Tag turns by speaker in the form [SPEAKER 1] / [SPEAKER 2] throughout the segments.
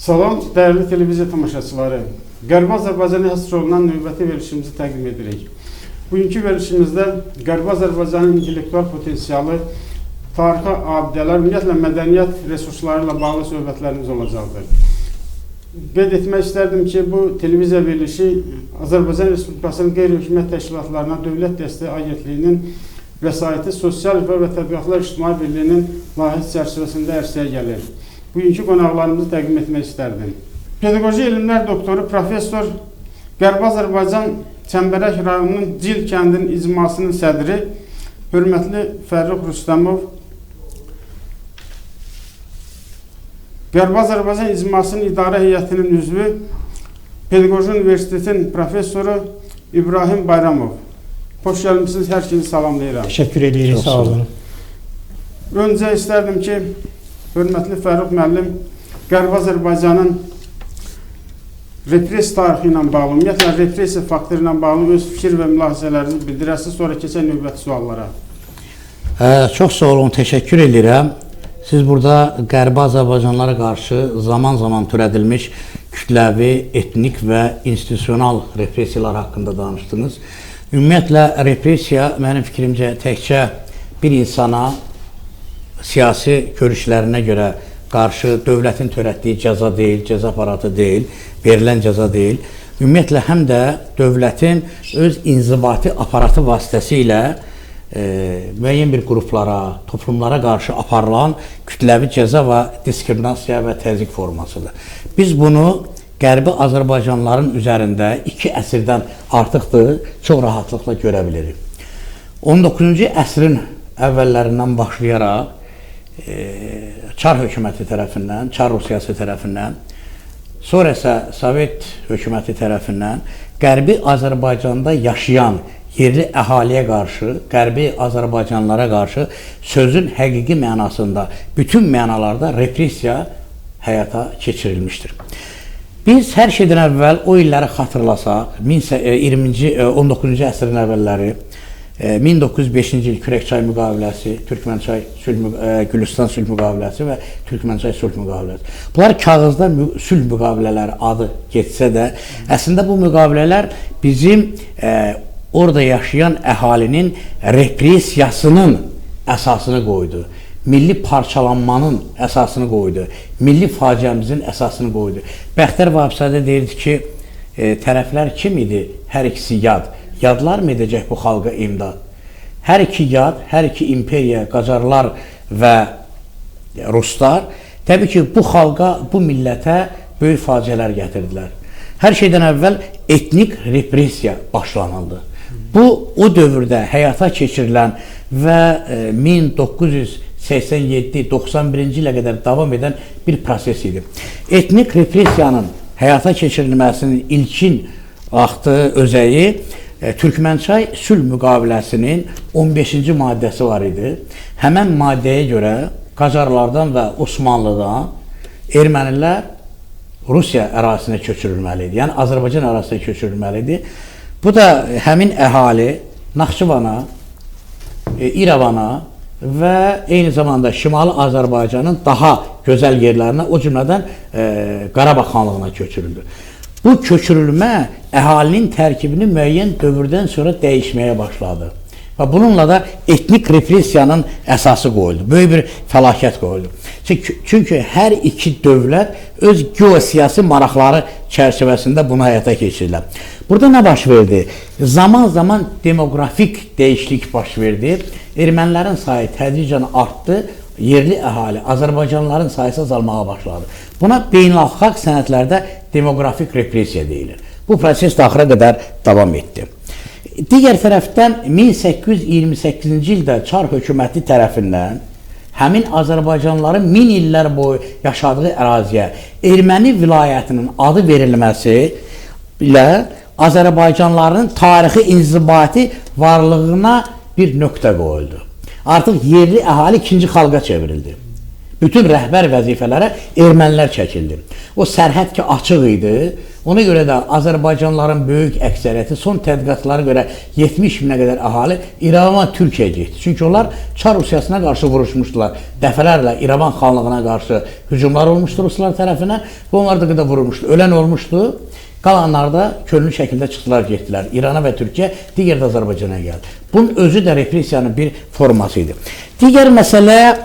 [SPEAKER 1] Salam, değerli televiziya tamaşaçıları. Qərbi Azərbaycana həsr olunan növbəti verilişimizi təqdim edirik. Bugünkü verilişimizdə Qərbi Azərbaycanın intellektual potensialı, tarixi abidələr, ümumiyyətlə mədəniyyət resursları ilə bağlı söhbətlərimiz olacaqdır. Qeyd etmək istərdim ki, bu televiziya verilişi Azərbaycan Respublikasının qeyri-hökumət təşkilatlarına Dövlət Dəstəyi Agentliyinin vəsaiti Sosial və Tədqiqatlar İctimai Birliyinin layihəsi çərçivəsində ərsəyə gəlir. Bugünkü qonaqlarımızı təqdim etmək istərdim. Pedaqoji elmlər doktoru, professor, Qərbi Azərbaycan Çəmbərək rayonunun Cil kəndinin icmasının sədri, hörmətli Fərrux Rüstəmov, Qərbi Azərbaycan icmasının idarə heyətinin üzvü, Pedaqoji Universitetin professoru İbrahim Bayramov. Xoş gəlmişsiniz, hər ikinizi salamlayıram.
[SPEAKER 2] Təşəkkür edirik, sağ olun.
[SPEAKER 1] Öncə istərdim ki, hörmətli Fərrux müəllim, Qərbi Azərbaycanın repress tarixi ilə bağlı, ümumiyyətlə repressiya faktoru ilə bağlı öz fikir və mülahizələrinizi bildirəsiniz, sonra keçən növbəti suallara.
[SPEAKER 3] Çox sağ olun, təşəkkür edirəm. Siz burada Qərbi Azərbaycanlara qarşı zaman-zaman törədilmiş kütləvi, etnik və institusional repressiyalar haqqında danışdınız. Ümumiyyətlə, repressiya mənim fikrimcə təkcə bir insana siyasi görüşlərinə görə qarşı dövlətin törətdiyi cəza deyil, cəza aparatı deyil, verilən cəza deyil. Ümumiyyətlə, həm də dövlətin öz inzibati aparatı vasitəsilə müəyyən bir qruplara, toplumlara qarşı aparılan kütləvi cəza və diskriminasiya və təzyiq formasıdır. Biz bunu Qərbi Azərbaycanlıların üzərində 2 əsrdən artıqdır, çox rahatlıqla görə bilirik. 19-cu əsrin əvvəllərindən başlayaraq Çar hökuməti tərəfindən, Çar Rusiyası tərəfindən, sonra isə Sovet hökuməti tərəfindən Qərbi Azərbaycanda yaşayan yerli əhaliyə qarşı, Qərbi Azərbaycanlılara qarşı sözün həqiqi mənasında, bütün mənalarda repressiya həyata keçirilmişdir. Biz hər şeydən əvvəl o illəri xatırlasaq, 19-cu əsrin əvvəlləri, 1905-ci il Kürəkçay müqaviləsi, Türkmənçay Gülüstan sülh müqaviləsi və Türkmənçay sülh müqaviləsi. Bunlar kağızda sülh müqavilələri adı geçsə də, əslində bu müqavilələr bizim orada yaşayan əhalinin repressiyasının əsasını qoydu. Milli parçalanmanın əsasını qoydu. Milli faciəmizin əsasını qoydu. Bəxtər Vahabzadə deyirdi ki, tərəflər kim idi? Hər ikisi yad. Yadlar mı edəcək bu xalqa imdad? Hər iki yad, hər iki imperiya, Qacarlar və Ruslar təbii ki, bu xalqa, bu millətə böyük faciələr gətirdilər. Hər şeydən əvvəl etnik repressiya başlanıldı. Bu, o dövrdə həyata keçirilən və 1987-91-ci ilə qədər davam edən bir proses idi. Etnik repressiyanın həyata keçirilməsinin ilkin vaxtı, özəyi Türkmənçay sülh müqaviləsinin 15-ci maddəsi var idi. Həmən maddəyə görə Qacarlardan və Osmanlıdan ermənilər Rusiya ərazisinə köçürülməli idi. Yəni Azərbaycan ərazisinə köçürülməli idi. Bu da həmin əhali Naxçıvana, İrəvana və eyni zamanda Şimali Azərbaycanın daha gözəl yerlərinə, o cümlədən Qarabağ xanlığına köçürüldü. Bu köçürülmə əhalinin tərkibini müəyyən dövrdən sonra dəyişməyə başladı. Və bununla da etnik repressiyanın əsası qoyuldu. Böyük bir fəlakət qoyuldu. Çünki hər iki dövlət öz geosiyasi maraqları çərçivəsində bunu həyata keçirdiler. Burada nə baş verdi? Zaman-zaman demoqrafik dəyişiklik baş verdi. Ermənilərin sayı tədricən artdı. Yerli əhali, Azərbaycanlıların sayısı azalmağa başladı. Buna beynəlxalq sənədlərdə demoqrafik repressiya deyilir. Bu proses də axıra qədər davam etdi. Digər tərəfdən 1828-ci ildə Çar hökuməti tərəfindən həmin Azərbaycanlıların 1000 illər boyu yaşadığı əraziyə erməni vilayətinin adı verilməsi ilə Azərbaycanlıların tarixi inzibati varlığına bir nöqtə qoyuldu. Artıq yerli əhali ikinci xalqa çevrildi. Bütün rəhbər vəzifələrə ermənilər çəkildi. O sərhəd ki açıq idi, Ona görə də Azərbaycanlıların böyük əksəriyyəti son tədqiqatlara görə 70 minə qədər əhali İrəvan Türkiyəyə getdi. Çünki onlar Çar Rusiyasına qarşı vuruşmuşdular. Dəfələrlə İrəvan xanlığına qarşı hücumlar olmuşdu Ruslar tərəfinə və onlar da qədər vurulmuşdu. Ölən olmuşdu. Qalanlar da könüllü şəkildə çıxdılar, getdilər. İrana və Türkiyə, digər də Azərbaycana gəldi. Bunun özü də repressiyanın bir forması idi. Digər məsələ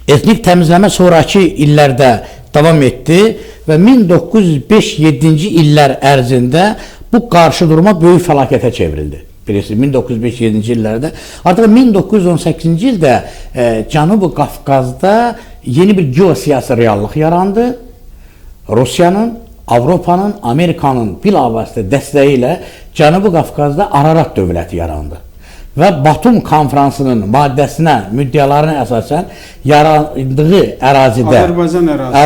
[SPEAKER 3] etnik təmizləmə sonraki illərdə davam etdi və 1905-7-ci illər ərzində bu qarşı duruma böyük fəlakətə çevrildi. Bilirsiniz, 1905-7-ci illərdə. Artıq 1918-ci ildə Cənubi Qafqazda yeni bir geosiyasi reallıq yarandı. Rusiyanın, Avropanın, Amerikanın bilavasitə dəstəyi ilə Cənubi Qafqazda Ararat dövləti yarandı. Və Batum konfransının maddəsinə, müddəalarına əsasən yarandığı ərazidə,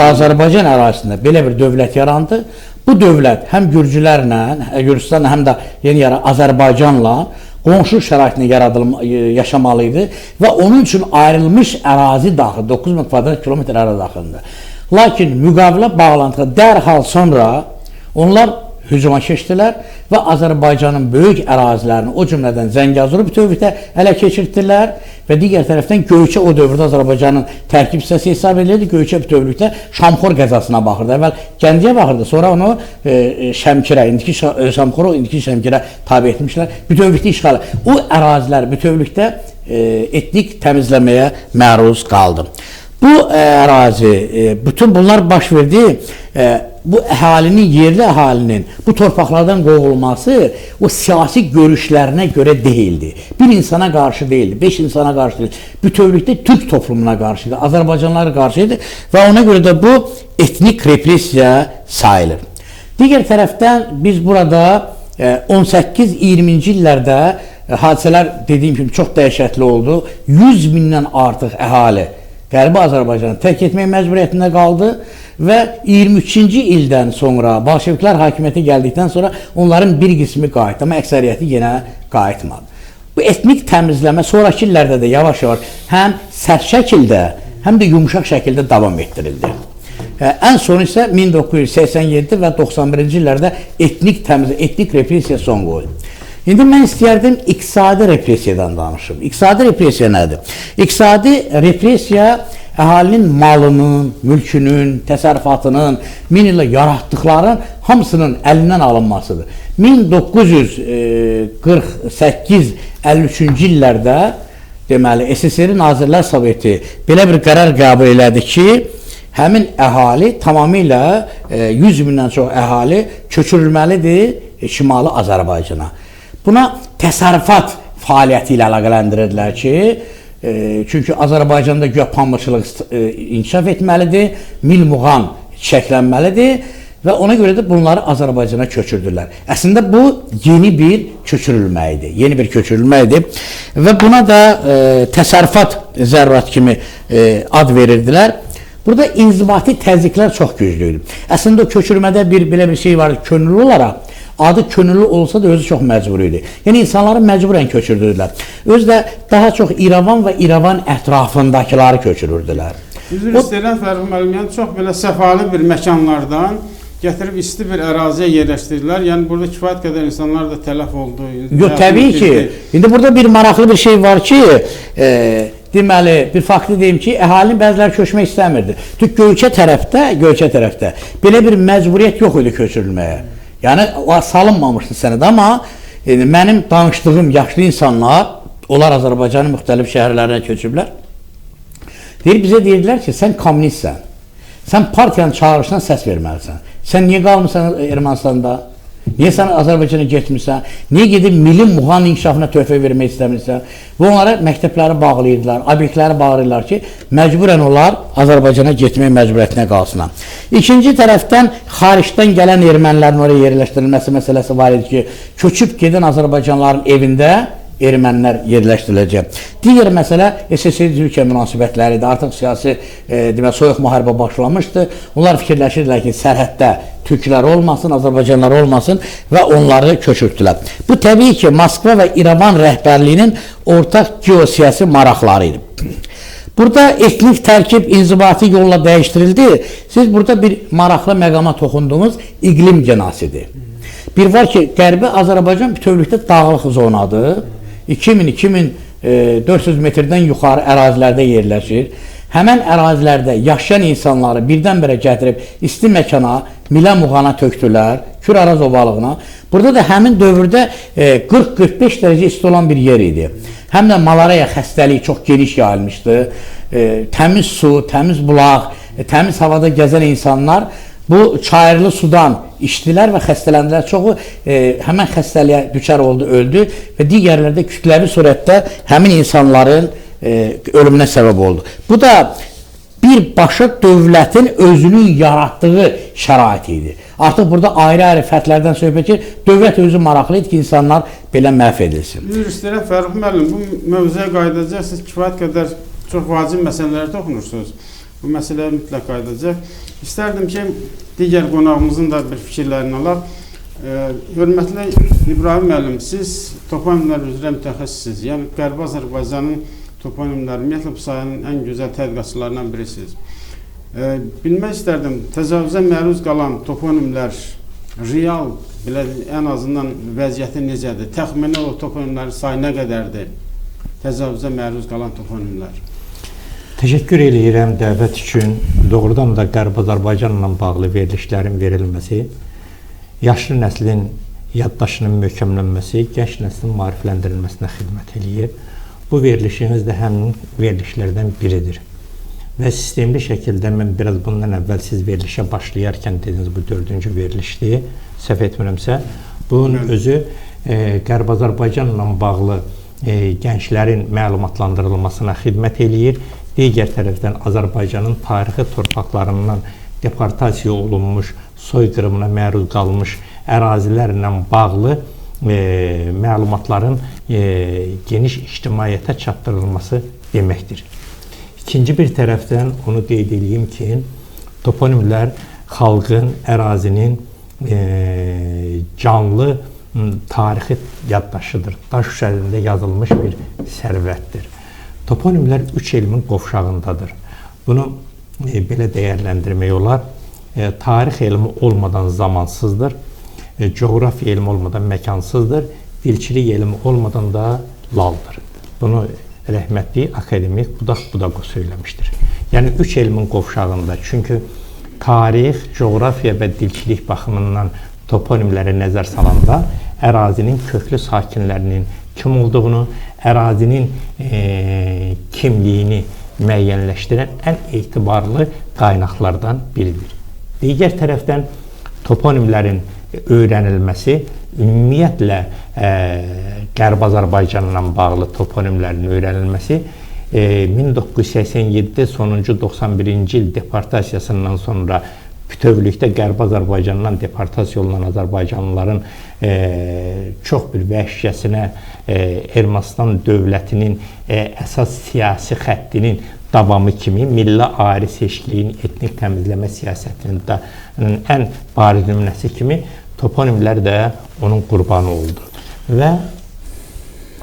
[SPEAKER 3] Azərbaycan ərazisində belə bir dövlət yarandı. Bu dövlət həm Gürcülərlə, Gürcüstanla, həm də yeni Azərbaycanla qonşu şəraitində yaşamalı idi və onun üçün ayrılmış ərazi daxil, 9000 kvadrat kilometr ərazi daxilində. Lakin müqavilə bağlantığı dərhal sonra onlar hücuma keçdilər və Azərbaycanın böyük ərazilərini, o cümlədən Zəngəzuru bütövlükdə ələ keçirdilər və digər tərəfdən Göyçə o dövrdə Azərbaycanın tərkib hissəsi hesab edilirdi. Göyçə bütövlükdə Şamxor qəzasına baxırdı. Əvvəl Gəncəyə baxırdı, sonra onu Şəmkirə, indiki Şamxoru, indiki Şəmkirə tabe etmişlər. Bütövlükdə işğal. O ərazilər bütövlükdə etnik təmizləməyə məruz qaldı. Bu ərazi, bütün bunlar baş verdi. Bu əhalinin, yerli əhalinin bu torpaqlardan qovulması o siyasi görüşlərinə görə deyildi. Bir insana qarşı deyildi, 5 insana qarşı deyildi. Bütövlükdə Türk toplumuna qarşıydı, Azərbaycanlılara qarşıydı və ona görə də bu etnik repressiya sayılır. Digər tərəfdən biz burada 18-20-ci illərdə hadisələr dediyim kimi çox dəhşətli oldu. 100 mindən artıq əhali Qərbi Azərbaycanı tərk etmək məcburiyyətində qaldı və 23-ci ildən sonra Bolşeviklər hakimiyyətə gəldikdən sonra onların bir qismi qayıtdı, amma əksəriyyəti yenə qayıtmadı. Bu etnik təmizləmə sonraki illərdə də yavaş-yavaş həm sərt şəkildə, həm də yumuşaq şəkildə davam etdirildi. Ən son isə 1987 və 91-ci illərdə etnik repressiya son qoydu. İndi mən istəyərdim iqtisadi repressiyadan danışım. İqtisadi repressiya nədir? İqtisadi repressiya əhalinin malının, mülkünün, təsərrüfatının, 1000 illə yaratdıqların hamısının əlindən alınmasıdır. 1948-53-cü illərdə deməli SSR Nazirlər Soveti belə bir qərar qəbul elədi ki, həmin əhali tamamilə 100 mindən çox əhali köçürülməlidir Şimali Azərbaycana. Buna təsərrüfat fəaliyyəti ilə əlaqələndirdilər ki, çünki Azərbaycanda güya pambıqçılıq inkişaf etməlidir, mil muğan çiçəklənməlidir və ona görə də bunları Azərbaycana köçürdülər. Əslində bu yeni bir köçürülmə idi, və buna da təsərrüfat zərurət kimi ad verirdilər. Burada inzibati təzyiqlər çox güclüydü. Əslində o köçürmədə belə bir şey vardı, könüllü olaraq. Adı könüllü olsa da özü çox məcbur idi. Yəni insanları məcburən köçürdürdülər. Özü də daha çox İrəvan və İrəvan ətrafındakiləri köçürürdülər.
[SPEAKER 1] Üzr istəyirəm Fərrux müəllim, yəni çox belə səfalı bir məkanlardan gətirib isti bir əraziyə yerləşdirdilər. Yəni burada kifayət qədər insanlar da tələf oldu.
[SPEAKER 3] Yox, təbii ki. İndi burada bir maraqlı bir şey var ki, deməli, bir faktı deyim ki, əhalinin bəziləri köçmək istəmirdi. Göyçə tərəfdə belə bir məcburiyyət yox idi köçürülməyə. Yəni, o salınmamışdı sənədə, amma mənim danışdığım yaşlı insanlar, onlar Azərbaycanın müxtəlif şəhərlərinə köçüblər. Bizə deyirdilər ki, sən kommunistsən, sən partiyanın çağırışına səs verməlisən. Sən niyə qalmırsan Ermənistanda? Niyə sən Azərbaycana getmirsən? Niyə gedib milli muğan inkişafına töhfə vermək istəmirsən? Və onlara məktəbləri bağlayırdılar, obyektləri bağlayırlar ki, məcburən onlar Azərbaycana getmək məcburiyyətinə qalsınlar. İkinci tərəfdən xaricdən gələn ermənilərin oraya yerləşdirilməsi məsələsi var idi ki, köçüb gedən Azərbaycanlıların evində ermənilər yerləşdiriləcək. Digər məsələ SSR-Türkiyə münasibətləridir. Artıq siyasi soyuq müharibə başlamışdı. Onlar fikirləşirdilər ki, sərhəddə türklər olmasın, Azərbaycanlar olmasın və onları köçürtdülər. Bu təbii ki, Moskva və İrəvan rəhbərliyinin ortaq geosiyasi maraqları idi. Burada etnik tərkib inzibati yolla dəyişdirildi. Siz burada bir maraqlı məqama toxundunuz, iqlim genosidir. Bir var ki, Qərbi Azərbaycan bütövlükdə dağlıq zonadır. 2000-2400 metrdən yuxarı ərazilərdə yerləşir. Həmən ərazilərdə yaşayan insanları birdən-birə gətirib isti məkana, milə muğana tökdülər, Kür-Araz ovalığına. Burada da həmin dövrdə 40-45 dərəcə isti olan bir yer idi. Həm də malaraya xəstəliyi çox geniş yayılmışdı. Təmiz su, təmiz bulaq, təmiz havada gəzən insanlar bu çayırlı sudan içdilər və xəstələndilər. Çoxu həmən xəstəliyə düçar oldu, öldü və digərlərdə kütləvi surətdə həmin insanların ölümünə səbəb oldu. Bu da birbaşa dövlətin özünün yaratdığı şərait idi. Artıq burada ayrı-ayrı fərdlərdən söhbət ki, dövlət özü maraqlı idi ki, insanlar belə məhv edilsin.
[SPEAKER 1] Üzr istəyirəm, Fərrux müəllim, bu mövzuya qayıdacaq, siz kifayət qədər çox vacib məsələlərə toxunursunuz. Bu məsələyə mütləq qayıdacaq. İstərdim ki, digər qonağımızın da bir fikirlərini alaq. Hörmətli İbrahim müəllim, siz toponimlər üzrə mütəxəssissiniz. Yəni, Qərbi Azərbaycanın toponimləri, ümumiyyətlə bu sayının ən gözəl tədqiqatçılarından birisiniz. Bilmək istərdim, təcavüzə məruz qalan toponimlər real, ən azından vəziyyəti necədir? Təxminə o toponimlərin sayı nə qədərdir? Təcavüzə məruz qalan toponimlər.
[SPEAKER 2] Təşəkkür edirəm dəvət üçün. Doğrudan da Qərbi Azərbaycanla bağlı verilişlərin verilməsi, yaşlı nəslin yaddaşının möhkəmlənməsi, gənc nəslin maarifləndirilməsinə xidmət eləyir. Bu verilişiniz də həmin verilişlərdən biridir. Və sistemli şəkildə mən biraz bundan əvvəl siz verilişə başlayarkən dediniz, bu 4-cü verilişdir, səhv etmirəmsə. Bunun özü Qərbi Azərbaycanla bağlı gənclərin məlumatlandırılmasına xidmət eləyir. Digər tərəfdən Azərbaycanın tarixi torpaqlarından deportasiya olunmuş, soyqırımına məruz qalmış ərazilərlə bağlı məlumatların geniş ictimaiyyətə çatdırılması deməkdir. İkinci bir tərəfdən onu qeyd edeyim ki, toponimlər xalqın, ərazinin canlı tarixi yaddaşıdır. Daş üzərində yazılmış bir sərvətdir. Toponimlər 3 elmin qovşağındadır. Bunu belə dəyərləndirmək olar. Tarix elmi olmadan zamansızdır. Coğrafiya elmi olmadan məkansızdır. Dilçilik elmi olmadan da laldır. Bunu rəhmətli akademik Budaq söyləmişdir. Yəni 3 elmin qovşağında. Çünki tarix, coğrafiya və dilçilik baxımından toponimləri nəzər salanda ərazinin köklü sakinlərinin kim olduğunu, ərazinin kimliyini müəyyənləşdirən ən etibarlı qaynaqlardan biridir. Digər tərəfdən toponimlərin öyrənilməsi, ümumiyyətlə Qərbi Azərbaycanla bağlı toponimlərin öyrənilməsi 1987-də sonuncu 91-ci il deportasiyasından sonra bütövlükdə Qərbi Azərbaycandan deportasiya olunan Azərbaycanlıların çox bir vəhşicəsinə Ermənistan dövlətinin əsas siyasi xəttinin davamı kimi milli ayrı seçkiliyin etnik təmizləmə siyasətinin ən bariz nümunəsi kimi toponimlər də onun qurbanı oldu. Və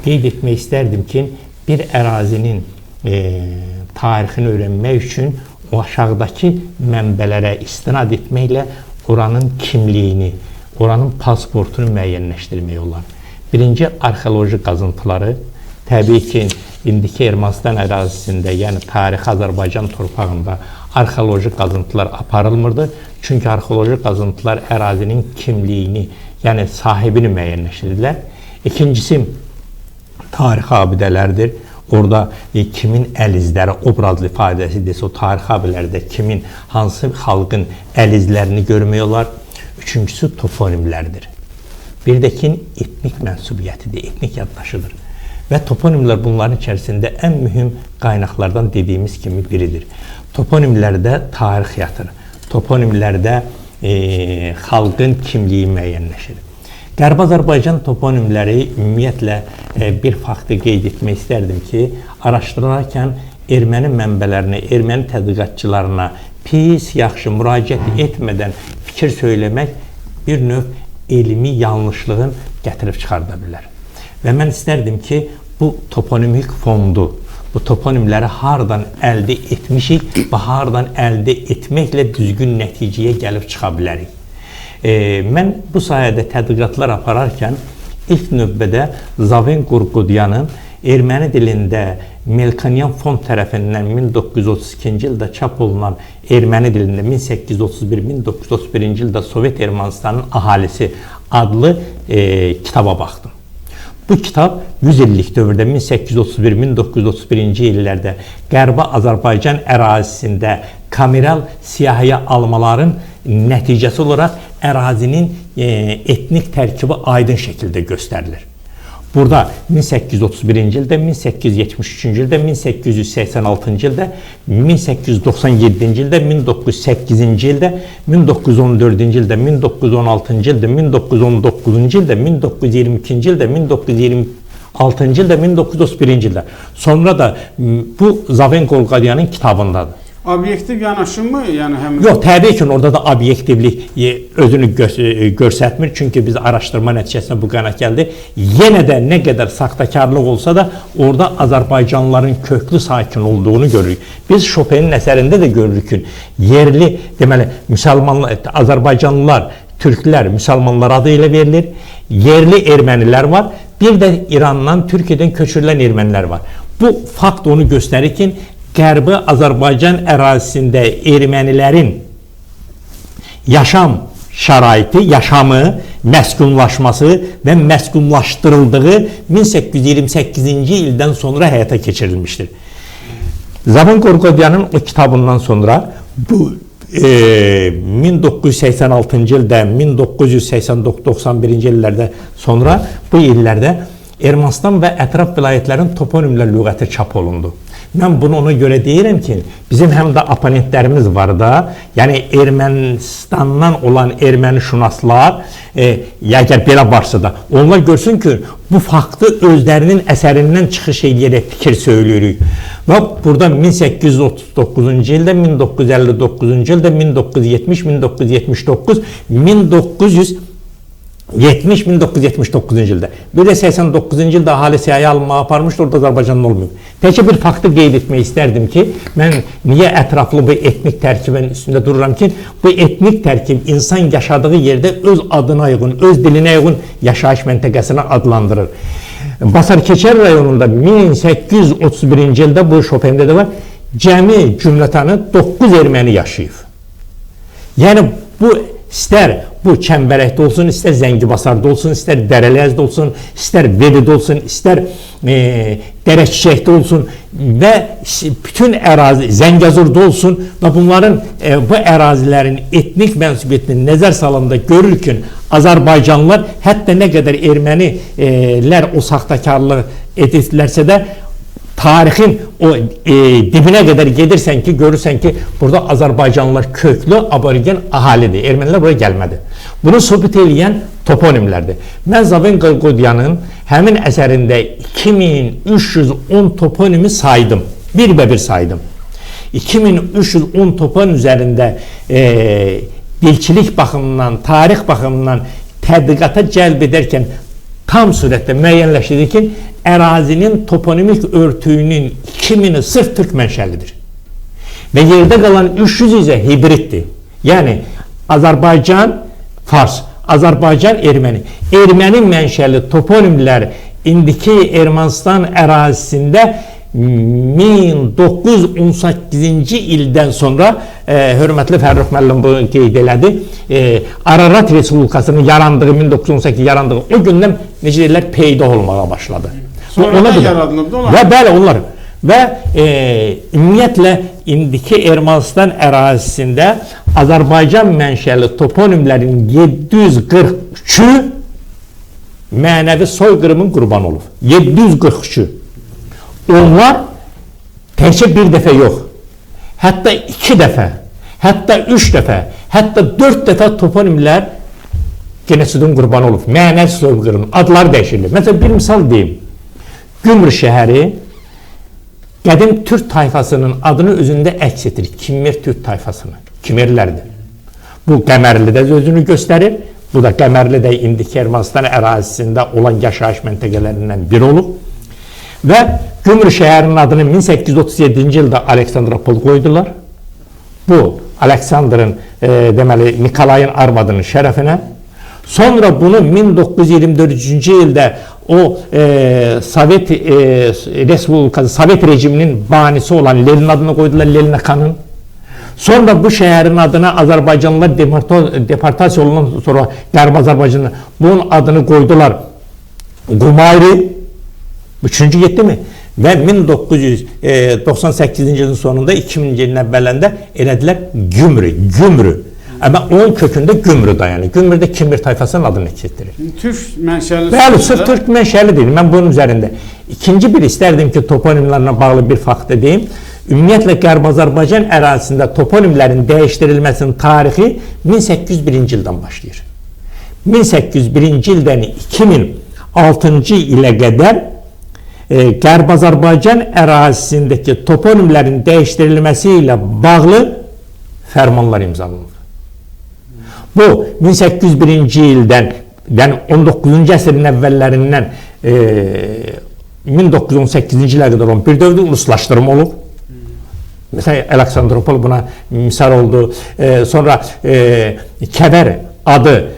[SPEAKER 2] qeyd etmək istərdim ki, bir ərazinin tarixini öyrənmək üçün o aşağıdakı mənbələrə istinad etməklə oranın kimliyini, oranın pasportunu müəyyənləşdirmək olar. Birinci, arxeoloji qazıntıları. Təbii ki, indiki Ermənistan ərazisində, yəni tarixi Azərbaycan torpağında arxeoloji qazıntılar aparılmırdı. Çünki arxeoloji qazıntılar ərazinin kimliyini, yəni sahibini müəyyənləşdirdilər. İkincisi, tarixi abidələrdir. Orada kimin əl izləri, obrazlı ifadəsi desə, o tarixi abidələrdə kimin, hansı xalqın əl izlərini görmək olar. Üçüncüsü, toponimlərdir. Bir də ki, etnik mənsubiyyətidir, etnik yaddaşıdır. Və toponimlər bunların içərisində ən mühüm qaynaqlardan dediyimiz kimi biridir. Toponimlərdə tarix yatır. Toponimlərdə xalqın kimliyi müəyyənləşir. Qərbi Azərbaycan toponimləri ümumiyyətlə bir faktı qeyd etmək istərdim ki, araşdırarkən erməni mənbələrinə, erməni tədqiqatçılarına pis, yaxşı müraciət etmədən fikir söyləmək bir növ elmi yanlışlığın gətirib çıxarda bilər. Və mən istərdim ki, bu toponimik fondu bu toponimləri hardan əldə etmişik və hardan əldə etməklə düzgün nəticəyə gəlib çıxa bilərik. Mən bu sayədə tədqiqatlar apararkən ilk növbədə Zaven Qurqudyanın erməni dilində Melkonyan fond tərəfindən 1932-ci ildə çap olunan erməni dilində 1831-1931-ci ildə Sovet Ermənistanın əhalisi adlı kitaba baxdım. Bu kitab 100 illik dövrdə 1831-1931-ci illərdə Qərbi Azərbaycan ərazisində kameral siyahıya almaların nəticəsi olaraq ərazinin etnik tərkibi aydın şəkildə göstərilir. Burada 1831-ci ildə, 1873-cü ildə, 1886-cı ildə, 1897-ci ildə, 1908-ci ildə, 1914-cü ildə, 1916-cı ildə, 1919-cu ildə, 1922-ci ildə, 1926-cı ildə, 1931-ci ildə. Sonra da bu Zaven Qurqudyanın kitabındadır.
[SPEAKER 1] Obyektiv yanaşım mı? Yəni həmin
[SPEAKER 2] Yox, təbii ki, orada da obyektivlik özünü göstərmir. Çünki biz araşdırma nəticəsində bu qənaət gəldi. Yenə də nə qədər saxtakarlıq olsa da orada Azərbaycanlıların köklü sakin olduğunu görürük. Biz Chopin'in əsərində də görürük ki, yerli, deməli, müsəlmanlar, Azərbaycanlılar, türklər, müsəlmanlar adı ilə verilir. Yerli ermənilər var. Bir də İrandan, Türkiyədən köçürülən ermənilər var. Bu fakt onu göstərir ki, Qərbi Azərbaycan ərazisində ermənilərin yaşam şəraiti, yaşamı, məskunlaşması və məskunlaşdırıldığı 1828-ci ildən sonra həyata keçirilmişdir. Zaven Qurqudyanın o kitabından sonra bu 1986-cı ildə, 1989-91-ci illərdə sonra bu illərdə Ermənistan və ətraf vilayətlərin toponimlər lüğəti çap olundu. Mən bunu ona görə deyirəm ki, bizim həm də oponentlərimiz var da, yəni Ermənistandan olan erməni şünaslar, əgər belə varsa da, onlar görsün ki, bu faktı özlərinin əsərindən çıxış edərək fikir söylüyoruz. Və burada 1839-cu ildə, 1959-cu ildə, 1970, 1979, 1979-cu ildə. Bir də 89-cu ildə əhali siyahıya alınmağa aparmışdı, orada Azərbaycanlı olmuyor. Təkcə bir faktı qeyd etmək istərdim ki, mən niyə ətraflı bu etnik tərkibin üstündə dururam ki, bu etnik tərkib insan yaşadığı yerdə öz adına uyğun, öz dilinə uyğun yaşayış məntəqəsini adlandırır. Basarkeçər rayonunda 1831-ci ildə, bu Chopin'də də var, cəmi cümlətanı 9 erməni yaşayıb. Yəni bu İstər bu Çəmbərəkdə olsun, istər Zəngibasarda olsun, istər Dərəliyəzdə olsun, istər Velidə olsun, istər Dərəçiçəkdə olsun və bütün ərazi, Zəngəzurda olsun və bunların bu ərazilərin etnik mənsubiyyətini nəzər salanda görür ki, Azərbaycanlılar hətta nə qədər ermənilər o saxtakarlığı edirlərsə də tarixin o dibinə qədər gedirsən ki, görürsən ki, burada Azərbaycanlılar köklü, aborigen ahalidir. Ermənilər buraya gəlmədi. Bunu sübut edən toponimlərdir. Mən Zaven Qurqudyanın həmin əsərində 2310 toponimi saydım. Bir saydım. 2310 toponim üzərində dilçilik baxımından, tarix baxımından tədqiqata cəlb edərkən tam surətdə müəyyənləşdirdi ki, ərazinin toponimik örtüyünün 2000'i sırf Türk mənşəlidir. Və yerdə qalan 300 isə hibriddir. Yəni, Azərbaycan, Fars, Azərbaycan, Erməni. Erməni mənşəli toponimlər indiki Ermənistan ərazisində 1918-ci ildən sonra hörmətli Fərrux müəllim bu qeyd elədi. Ararat Respublikasının yarandığı, 1918 yarandığı o gündən necə deyirlər, peyda olmağa başladı.
[SPEAKER 1] Sonra yaradılıbdı onlar.
[SPEAKER 2] Və bəli, onlar. Və ümumiyyətlə indiki Ermənistan ərazisində Azərbaycan mənşəli toponimlərin 743-ü mənəvi soyqırımın qurbanı olub. 743-ü. Onlar təkcə bir dəfə yox, hətta 2 dəfə, hətta 3 dəfə, hətta 4 dəfə toponimlər genosidin qurbanı olub. Mənəvi soyqırım, adları dəyişilir. Məsələn, bir misal deyim. Gümrü şəhəri qədim Türk tayfasının adını özündə əks etdirir. Kimmer Türk tayfasını, Kimmerlərdir. Bu Qəmərlidə özünü göstərir. Bu da Qəmərlidə indiki Ermənistan ərazisində olan yaşayış məntəqələrindən biri olub. Və Gümrü şəhərinin adını 1837-ci ildə Aleksandropol qoydular. Bu Aleksandrın deməli Nikolayın arvadının şərəfinə. Sonra bunu 1924-cü ildə o Sovet Respublikası, Sovet rejiminin banisi olan Lenin adını qoydular, Leninkanın. Sonra bu şəhərin adına Azərbaycanlılar deportasiya olunan sonra Qərbi Azərbaycanlı bunun adını qoydular Qumayri. Üçüncü getdi mi? Və 1998-ci ilin sonunda 2000-ci ilin əvvəlində elədilər Gümrü. Amma onun kökündə Gümrü dayanır. Gümrüdə Kimir tayfasının adını keçirir.
[SPEAKER 1] Türk mənşəli.
[SPEAKER 2] Bəli, sırf Türk mənşəli deyil. Mən bunun üzərində. İkinci bir istərdim ki, toponimlərlə bağlı bir fakt deyim. Ümumiyyətlə Qərbi Azərbaycan ərazisində toponimlərin dəyişdirilməsinin tarixi 1801-ci ildən başlayır. 1801-ci ildən 2006-cı ilə qədər Qərbi Azərbaycan ərazisindəki toponimlərin dəyişdirilməsi ilə bağlı fərmanlar imzalanır. Bu 1801-ci ildən, yəni 19-cu əsrin əvvəllərindən 1918-ci ilə qədər olan bir dövrdə uluslaşdırma olub. Məsələn, Aleksandropol buna misal oldu. Sonra Kəvər adı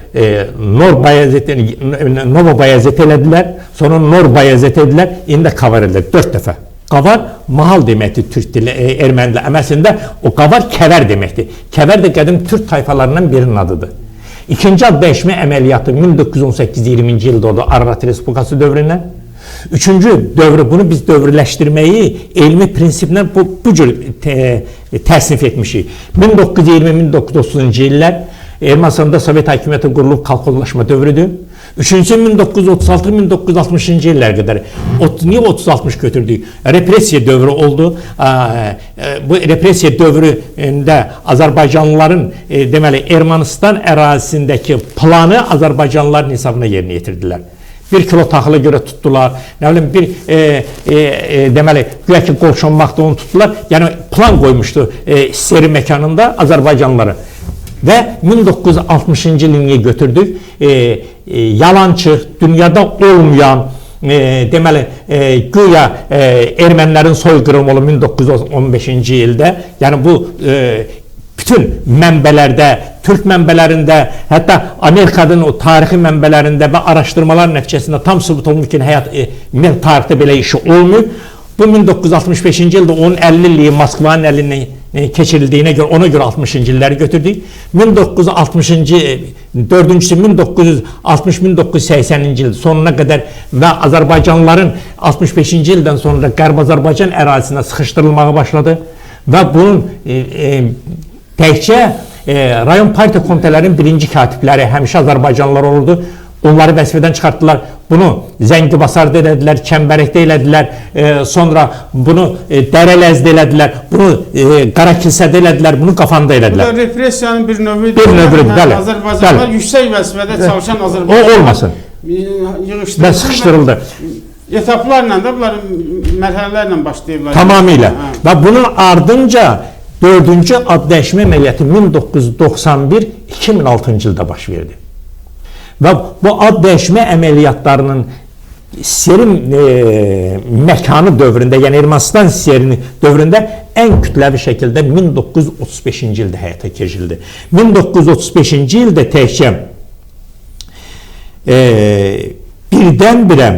[SPEAKER 2] Novobayazet elədilər. Sonra Norbayazet edilər. İndi Qavar edilər. 4 dəfə. Qavar mahal deməkdir türk dili, erməni dili. Əməsində o Qavar Kəvər deməkdir. Kəvər də qədim türk tayfalarından birinin adıdır. İkinci ad dəyişmə əməliyyatı 1918-20-ci ildə oldu Ararat Respublikası dövründən. Üçüncü dövrü, bunu biz dövrləşdirməyi elmi prinsiplə bu cür təsnif etmişik. 1920-1930-cu illər Ermənistanda Sovet hakimiyyəti qurulub kolxozlaşma dövrüdür. Üçüncü 1936-1960-cı illər qədər. Niyə 30-60 götürdük? Repressiya dövrü oldu. Bu repressiya dövründə Azərbaycanlıların deməli Ermənistan ərazisindəki planı Azərbaycanlıların hesabına yerinə yetirdilər. 1 kilo taxıla görə tutdular. Nə bilim bir deməli güya ki qolşanmaqda onu tutdular. Yəni plan qoymuşdu seri məkanında Azərbaycanlıları. Və 1960-cı ilini götürdük. Yalançı, dünyada olmayan deməli güya ermənilərin soyqırımı olub 1915-ci ildə. Yəni bu bütün mənbələrdə, Türk mənbələrində, hətta Amerika'nın o tarixi mənbələrində və araşdırmalar nəticəsində tam sübut olunur ki, tarixdə belə işi olmuyor. Bu 1965-ci ildə onun 50 illiyi Moskvanın əlindən keçirildiyinə görə, ona görə 60-cı illəri götürdük. 4-cüsü 1960-1980-ci il sonuna qədər və Azərbaycanlıların 65-ci ildən sonra Qərbi Azərbaycan ərazisinə sıxışdırılmağa başladı və bunun təkcə rayon partiya komitələrinin birinci katibləri həmişə Azərbaycanlılar olurdu. Onları vəzifədən çıxartdılar. Bunu Zəngibasarda elədilər, Kəmbərəkdə elədilər, sonra bunu Dərələzdə elədilər, bunu Qarakilsədə elədilər, bunu Qafanda elədilər.
[SPEAKER 1] Bu da repressiyanın bir növüdür.
[SPEAKER 2] Bir növüdür, bəli.
[SPEAKER 1] Azərbaycanlılar yüksək vəzifədə çalışan Azərbaycanlılar.
[SPEAKER 2] O olmasın. Və sıxışdırıldı.
[SPEAKER 1] Etaplarla da bunların mərhələlərlə başlayırlar.
[SPEAKER 2] Tamamilə. Və bunun ardınca 4-cü ad dəyişmə əməliyyatı 1991-2006-cı ildə baş verdi. Və bu ad dəyişmə əməliyyatlarının seri məkanı dövründə, yəni Ermənistan seri dövründə ən kütləvi şəkildə 1935-ci ildə həyata keçirildi. 1935-ci ildə təkcə birdən-birə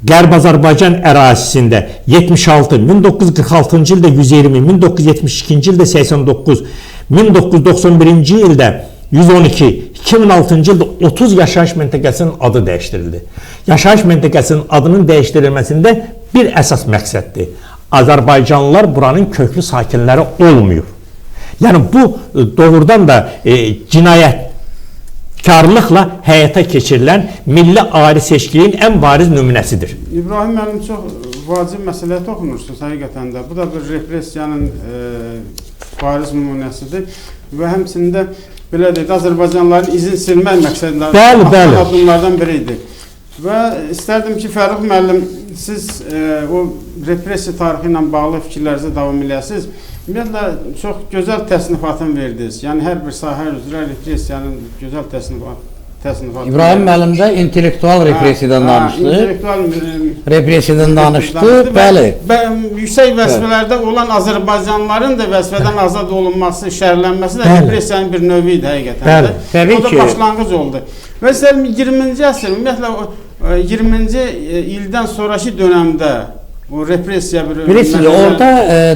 [SPEAKER 2] Qərbi Azərbaycan ərazisində 76, 1946-cı ildə 120, 1972-ci ildə 89, 1991-ci ildə 112, 2006-cı ildə 30 yaşayış məntəqəsinin adı dəyişdirildi. Yaşayış məntəqəsinin adının dəyişdirilməsində bir əsas məqsəddir. Azərbaycanlılar buranın köklü sakinləri olmuyor. Yəni bu doğrudan da cinayətkarlıqla həyata keçirilən milli ayrı seçkiliyin ən bariz nümunəsidir.
[SPEAKER 1] İbrahim müəllim, çox vacib məsələyə toxunursunuz həqiqətən də. Bu da bir repressiyanın bariz nümunəsidir və həmçində belə deyək, Azərbaycanlıların izin silmək məqsədləri addımlardan biridir. Və istərdim ki, Fərrux müəllim, siz o repressiya tarixi ilə bağlı fikirlərinizə davam edəsiniz. Ümumiyyətlə, çox gözəl təsnifatını verdiniz. Yəni, hər bir sahə üzrə repressiyanın gözəl təsnifatı təsnifatı.
[SPEAKER 3] İbrahim müəllim də intellektual repressiyadan danışdı.
[SPEAKER 1] İntellektual
[SPEAKER 3] Repressiyadan danışdı, bəli.
[SPEAKER 1] Yüksək vəzifələrdə olan Azərbaycanlıların da vəzifədən azad olunması, şərhlənməsi də repressiyanın bir növü idi həqiqətən.
[SPEAKER 3] Bəli, təbii
[SPEAKER 1] ki. O
[SPEAKER 3] ki.
[SPEAKER 1] da başlanğıc oldu. Və istəyirəm 20-ci əsr, ümumiyyətlə 20-ci ildən sonraki dövrdə o repressiya bir...
[SPEAKER 3] Bilirsiniz, orada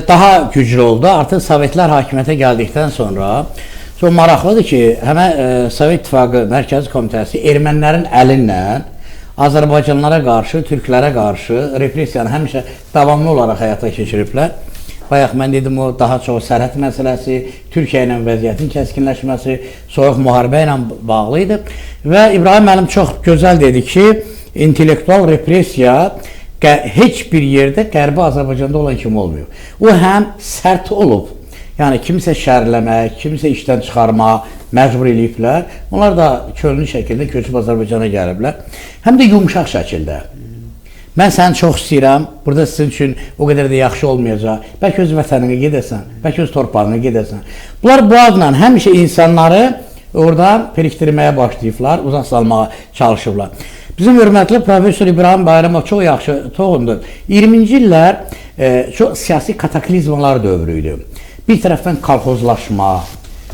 [SPEAKER 3] daha güclü oldu. Artıq Sovetlər hakimiyyətə gəldikdən sonra çox maraqlıdır ki, həmən Sovet İttifaqı Mərkəzi Komitəsi ermənilərin əlinlə Azərbaycanlara qarşı, türklərə qarşı repressiyanı həmişə davamlı olaraq həyata keçiriblər. Bayaq mən dedim, o daha çox sərhəd məsələsi, Türkiyə ilə vəziyyətin kəskinləşməsi, soyuq müharibə ilə bağlı idi. Və İbrahim müəllim çox gözəl dedi ki, intellektual repressiya heç bir yerdə Qərbi Azərbaycanda olan kimi olmuyor. O həm sərt olub, yəni kimsə şərləmək, kimsə işdən çıxarmaq məcbur eləyiblər. Onlar da könüllü şəkildə köçüb Azərbaycana gəliblər. Həm də yumuşaq şəkildə. Mən səni çox istəyirəm, burada sizin üçün o qədər də yaxşı olmayacaq. Bəlkə öz vətəninə gedəsən, bəlkə öz torpağına gedəsən. Bunlar bu adla həmişə insanları oradan perikdirməyə başlayıblar, uzaq salmağa çalışıblar. Bizim hörmətli professor İbrahim Bayramov çox yaxşı toxundu. 20-ci illər çox siyasi kataklizmalar dövrü idi. Bir tərəfdən kolxozlaşma,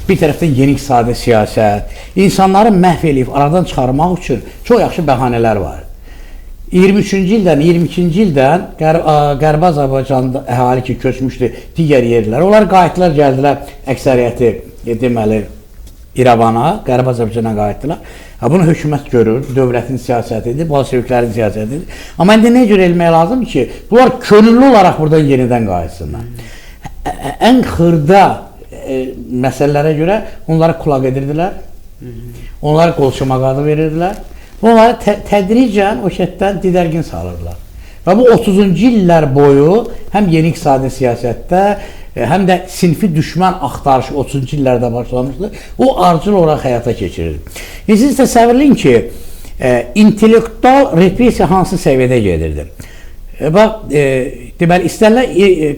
[SPEAKER 3] bir tərəfdən yeni iqtisadi siyasət, insanları məhv eləyib aradan çıxarmaq üçün çox yaxşı bəhanələr var. 23-cü ildən, 22-ci ildən Qərbi Azərbaycanda əhali ki, köçmüşdü digər yerlər. Onlar qayıtdılar, gəldilər, əksəriyyəti deməli İrəvana, Qərbi Azərbaycana qayıtdılar. Bunu hökumət görür, dövlətin siyasətidir, bolşeviklərin siyasətidir. Amma indi nə görə elmək lazım ki, bunlar könüllü olaraq buradan yenidən qayıtsınlar. Ən xırda məsələlərə görə onları qulaq edirdilər, onları qolçamağa adı verirdilər. Onları tədricən o şəkildən didərgin salırlar. Və bu 30-cu illər boyu həm yeni iqtisadi siyasətdə, həm də sinfi düşmən axtarışı 30-cu illərdə başlamışdı. O ardıcıl olaraq həyata keçirir. Siz təsəvvürləyin ki, intellektual repressiya hansı səviyyədə gedirdi? Bax, deməli, istərlər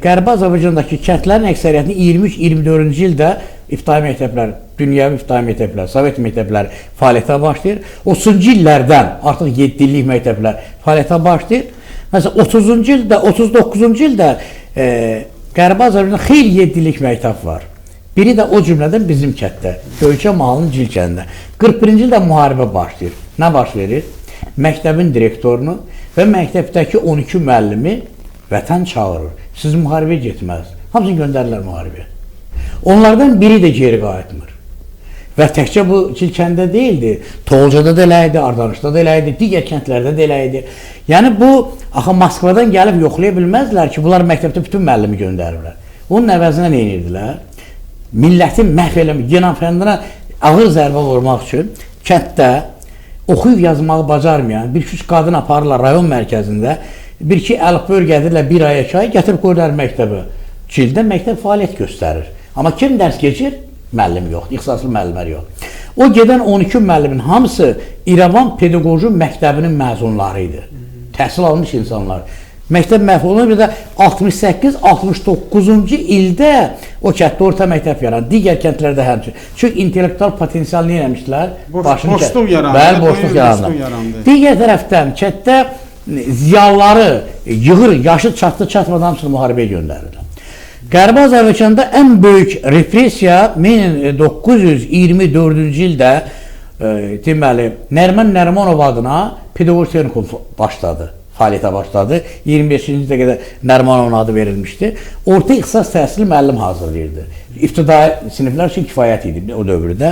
[SPEAKER 3] Qərbi Azərbaycandakı kəndlərin əksəriyyətini 23-24-cü ildə ibtidai məktəblər, dünyəvi ibtidai məktəblər, Sovet məktəblər fəaliyyətə başlayır. 30-cu illərdən artıq 7 illik məktəblər fəaliyyətə başlayır. Məsələn, 30-cu ildə, 39-cu ildə Qərbi Azərbaycanda xeyli 7 illik məktəb var. Biri də o cümlədən bizim kənddə, Göyçə Malının Cilkəndə. 41-ci ildə müharibə başlayır. Nə baş verir? Məktəbin direktorunu və məktəbdəki 12 müəllimi vətən çağırır. Siz müharibəyə getməz. Hamısını göndərirlər müharibəyə. Onlardan biri də geri qayıtmır. Və təkcə bu Cilkəndə deyildi. Toğulcada da elə idi, Ardanışda da elə idi, digər kəndlərdə də elə idi. Yəni bu, axı Moskvadan gəlib yoxlaya bilməzlər ki, bunlar məktəbdə bütün müəllimi göndərirlər. Onun əvəzinə nə edirlər? Millətin məhv eləmək, genafəndinə ağır zərbə vurmaq üçün kənddə oxuyub yazmağı bacarmayan bir-iki qadın aparırlar rayon mərkəzində, bir-iki əlifba öyrədirlər bir ay, 2 ay, gətirib qoyurlar məktəbə. Cildə məktəb fəaliyyət göstərir. Amma kim dərs keçir? Müəllim yoxdur, ixtisaslı müəllimlər yox. O gedən 12 müəllimin hamısı İrəvan Pedaqoji Məktəbinin məzunları idi. Təhsil almış insanlar. Məktəb məhv olunur, bir də 68-69-cu ildə o kənddə orta məktəb yarandı. Digər kəndlərdə həmçinin. Çünki intellektual potensial nə eləmişdilər?
[SPEAKER 1] Boşluq yarandı.
[SPEAKER 3] Bəli, boşluq yarandı. Digər tərəfdən kənddə ziyalıları yığır, yaşı çatmadan hamısını müharibəyə göndərirlər. Qərbi Azərbaycanda ən böyük repressiya 1924-cü ildə deməli Nəriman Nərimanov adına pedaqoji texnikum başladı, fəaliyyətə başladı. 25-ci ildə qədər Nərimanovun adı verilmişdi. Orta ixtisas təhsili müəllim hazırlayırdı. İbtidai siniflər üçün kifayət idi o dövrdə.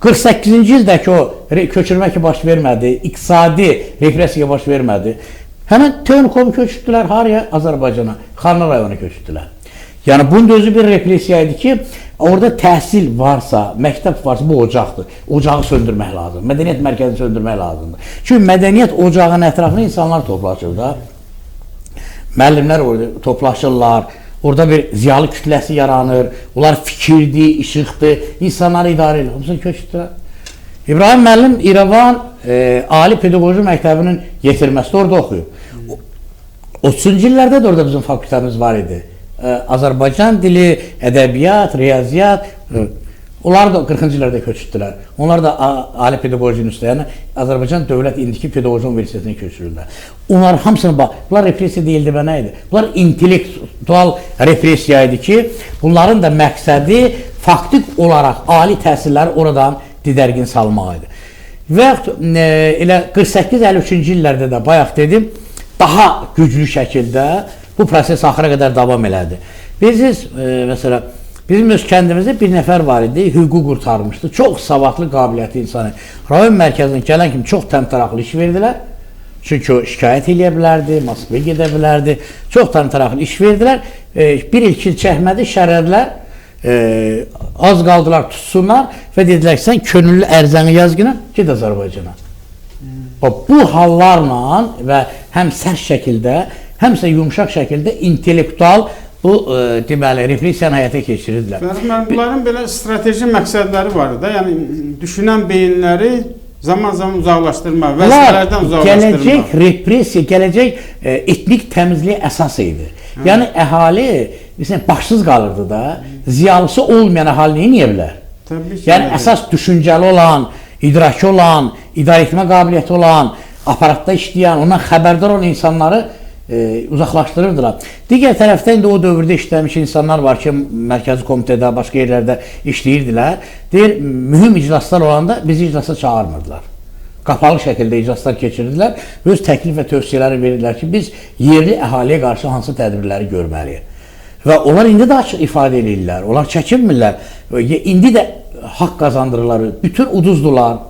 [SPEAKER 3] 48-ci ildəki o köçürmə ki baş vermədi, iqtisadi repressiya baş vermədi. Həmən texnikumu köçürdülər haraya? Azərbaycana, Xanlı rayona köçürdülər. Yəni bunun da özü bir repressiya idi ki, orada təhsil varsa, məktəb varsa bu ocaqdır. Ocağı söndürmək lazım, mədəniyyət mərkəzini söndürmək lazımdır. Çünki mədəniyyət ocağının ətrafına insanlar toplaşır da. Müəllimlər orada toplaşırlar, orada bir ziyalı kütləsi yaranır, onlar fikirdir, işıqdır, insanları idarə edir. Hamısını köçürdülər. İbrahim müəllim İrəvan Ali Pedaqoji Məktəbinin yetirməsində orada oxuyub. 30-cu illərdə də orada bizim fakültəmiz var idi. Azərbaycan dili, ədəbiyyat, riyaziyyat. Onlar da 40-cı illərdə köçürdülər. Onlar da Ali Pedaqoji Universitetini, Azərbaycan Dövlət İndiki Pedaqoji Universitetini köçürürlər. Onlar hamısını bax, bunlar repressiya deyildi və nə idi? Bunlar intellektual repressiya idi ki, bunların da məqsədi faktik olaraq ali təhsilləri oradan didərgin salmaq idi. Və elə 48-53-cü illərdə də bayaq dedim, daha güclü şəkildə bu proses axıra qədər davam elədi. Biz, məsələn, bizim öz kəndimizdə bir nəfər var idi, hüquq qurtarmışdı. Çox savadlı, qabiliyyətli insanı. Rayon mərkəzindən gələn kimi çox təmtəraqlı iş verdilər. Çünki o şikayət eləyə bilərdi, Moskvaya gedə bilərdi. Çox təmtəraqlı iş verdilər. Bir il çəkmədi, şərədlər. Az qaldılar, tutsunlar və dedilər ki, sən könüllü ərizəni yazgına, ged Azərbaycana. Bu hallarla və həm sərt şəkildə, həmsə yumuşaq şəkildə intellektual bu deməli repressiyanı həyata keçirirdilər.
[SPEAKER 1] Bunların belə strateji məqsədləri var da, yəni düşünən beyinləri zaman-zaman uzaqlaşdırma, vəzifələrdən uzaqlaşdırma.
[SPEAKER 3] Gələcək repressiya, gələcək etnik təmizliyə əsas idi. Yəni əhali məsələn başsız qalırdı da, ziyalısı olmayan əhali niyə bilər? Yəni əsas düşüncəli olan, idraki olan, idarə etmə qabiliyyəti olan, aparatda işləyən, ondan xəbərdar olan insanları uzaqlaşdırırdılar. Digər tərəfdən də o dövrdə işləmiş insanlar var ki, mərkəzi komitədə, başqa yerlərdə işləyirdilər. Deyir, mühüm iclaslar olanda bizi iclasa çağırmırdılar. Qapalı şəkildə iclaslar keçirdilər. Öz təklif və tövsiyələri verirdilər ki, biz yerli əhaliyə qarşı hansı tədbirləri görməliyik. Və onlar indi də açıq ifadə edirlər, onlar çəkinmirlər. İndi də haqq qazandırırlar, bütün uduzdular.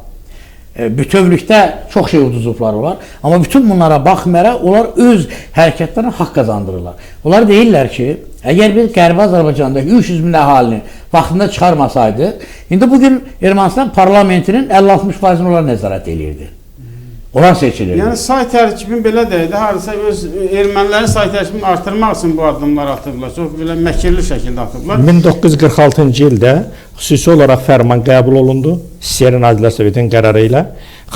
[SPEAKER 3] Bütövlükdə çox şey uduzluqları var. Amma bütün bunlara baxmayaraq, onlar öz hərəkətlərinə haqq qazandırırlar. Onlar deyirlər ki, əgər biz Qərbi Azərbaycanda 300 min əhalini vaxtında çıxarmasaydı, indi bugün Ermənistan parlamentinin 50-60%-ni onlar nəzarət edirdi. Onlar seçilirdi.
[SPEAKER 1] Yəni say tərkibin belə deyildi, harasa öz ermənilərin say tərkibini artırmaq üçün bu addımlar atıblar. Çox belə məkirli şəkildə atıblar.
[SPEAKER 2] 1946-cı ildə xüsusi olaraq fərman qəbul olundu. SSR Nazirlər Sovetinin qərarı ilə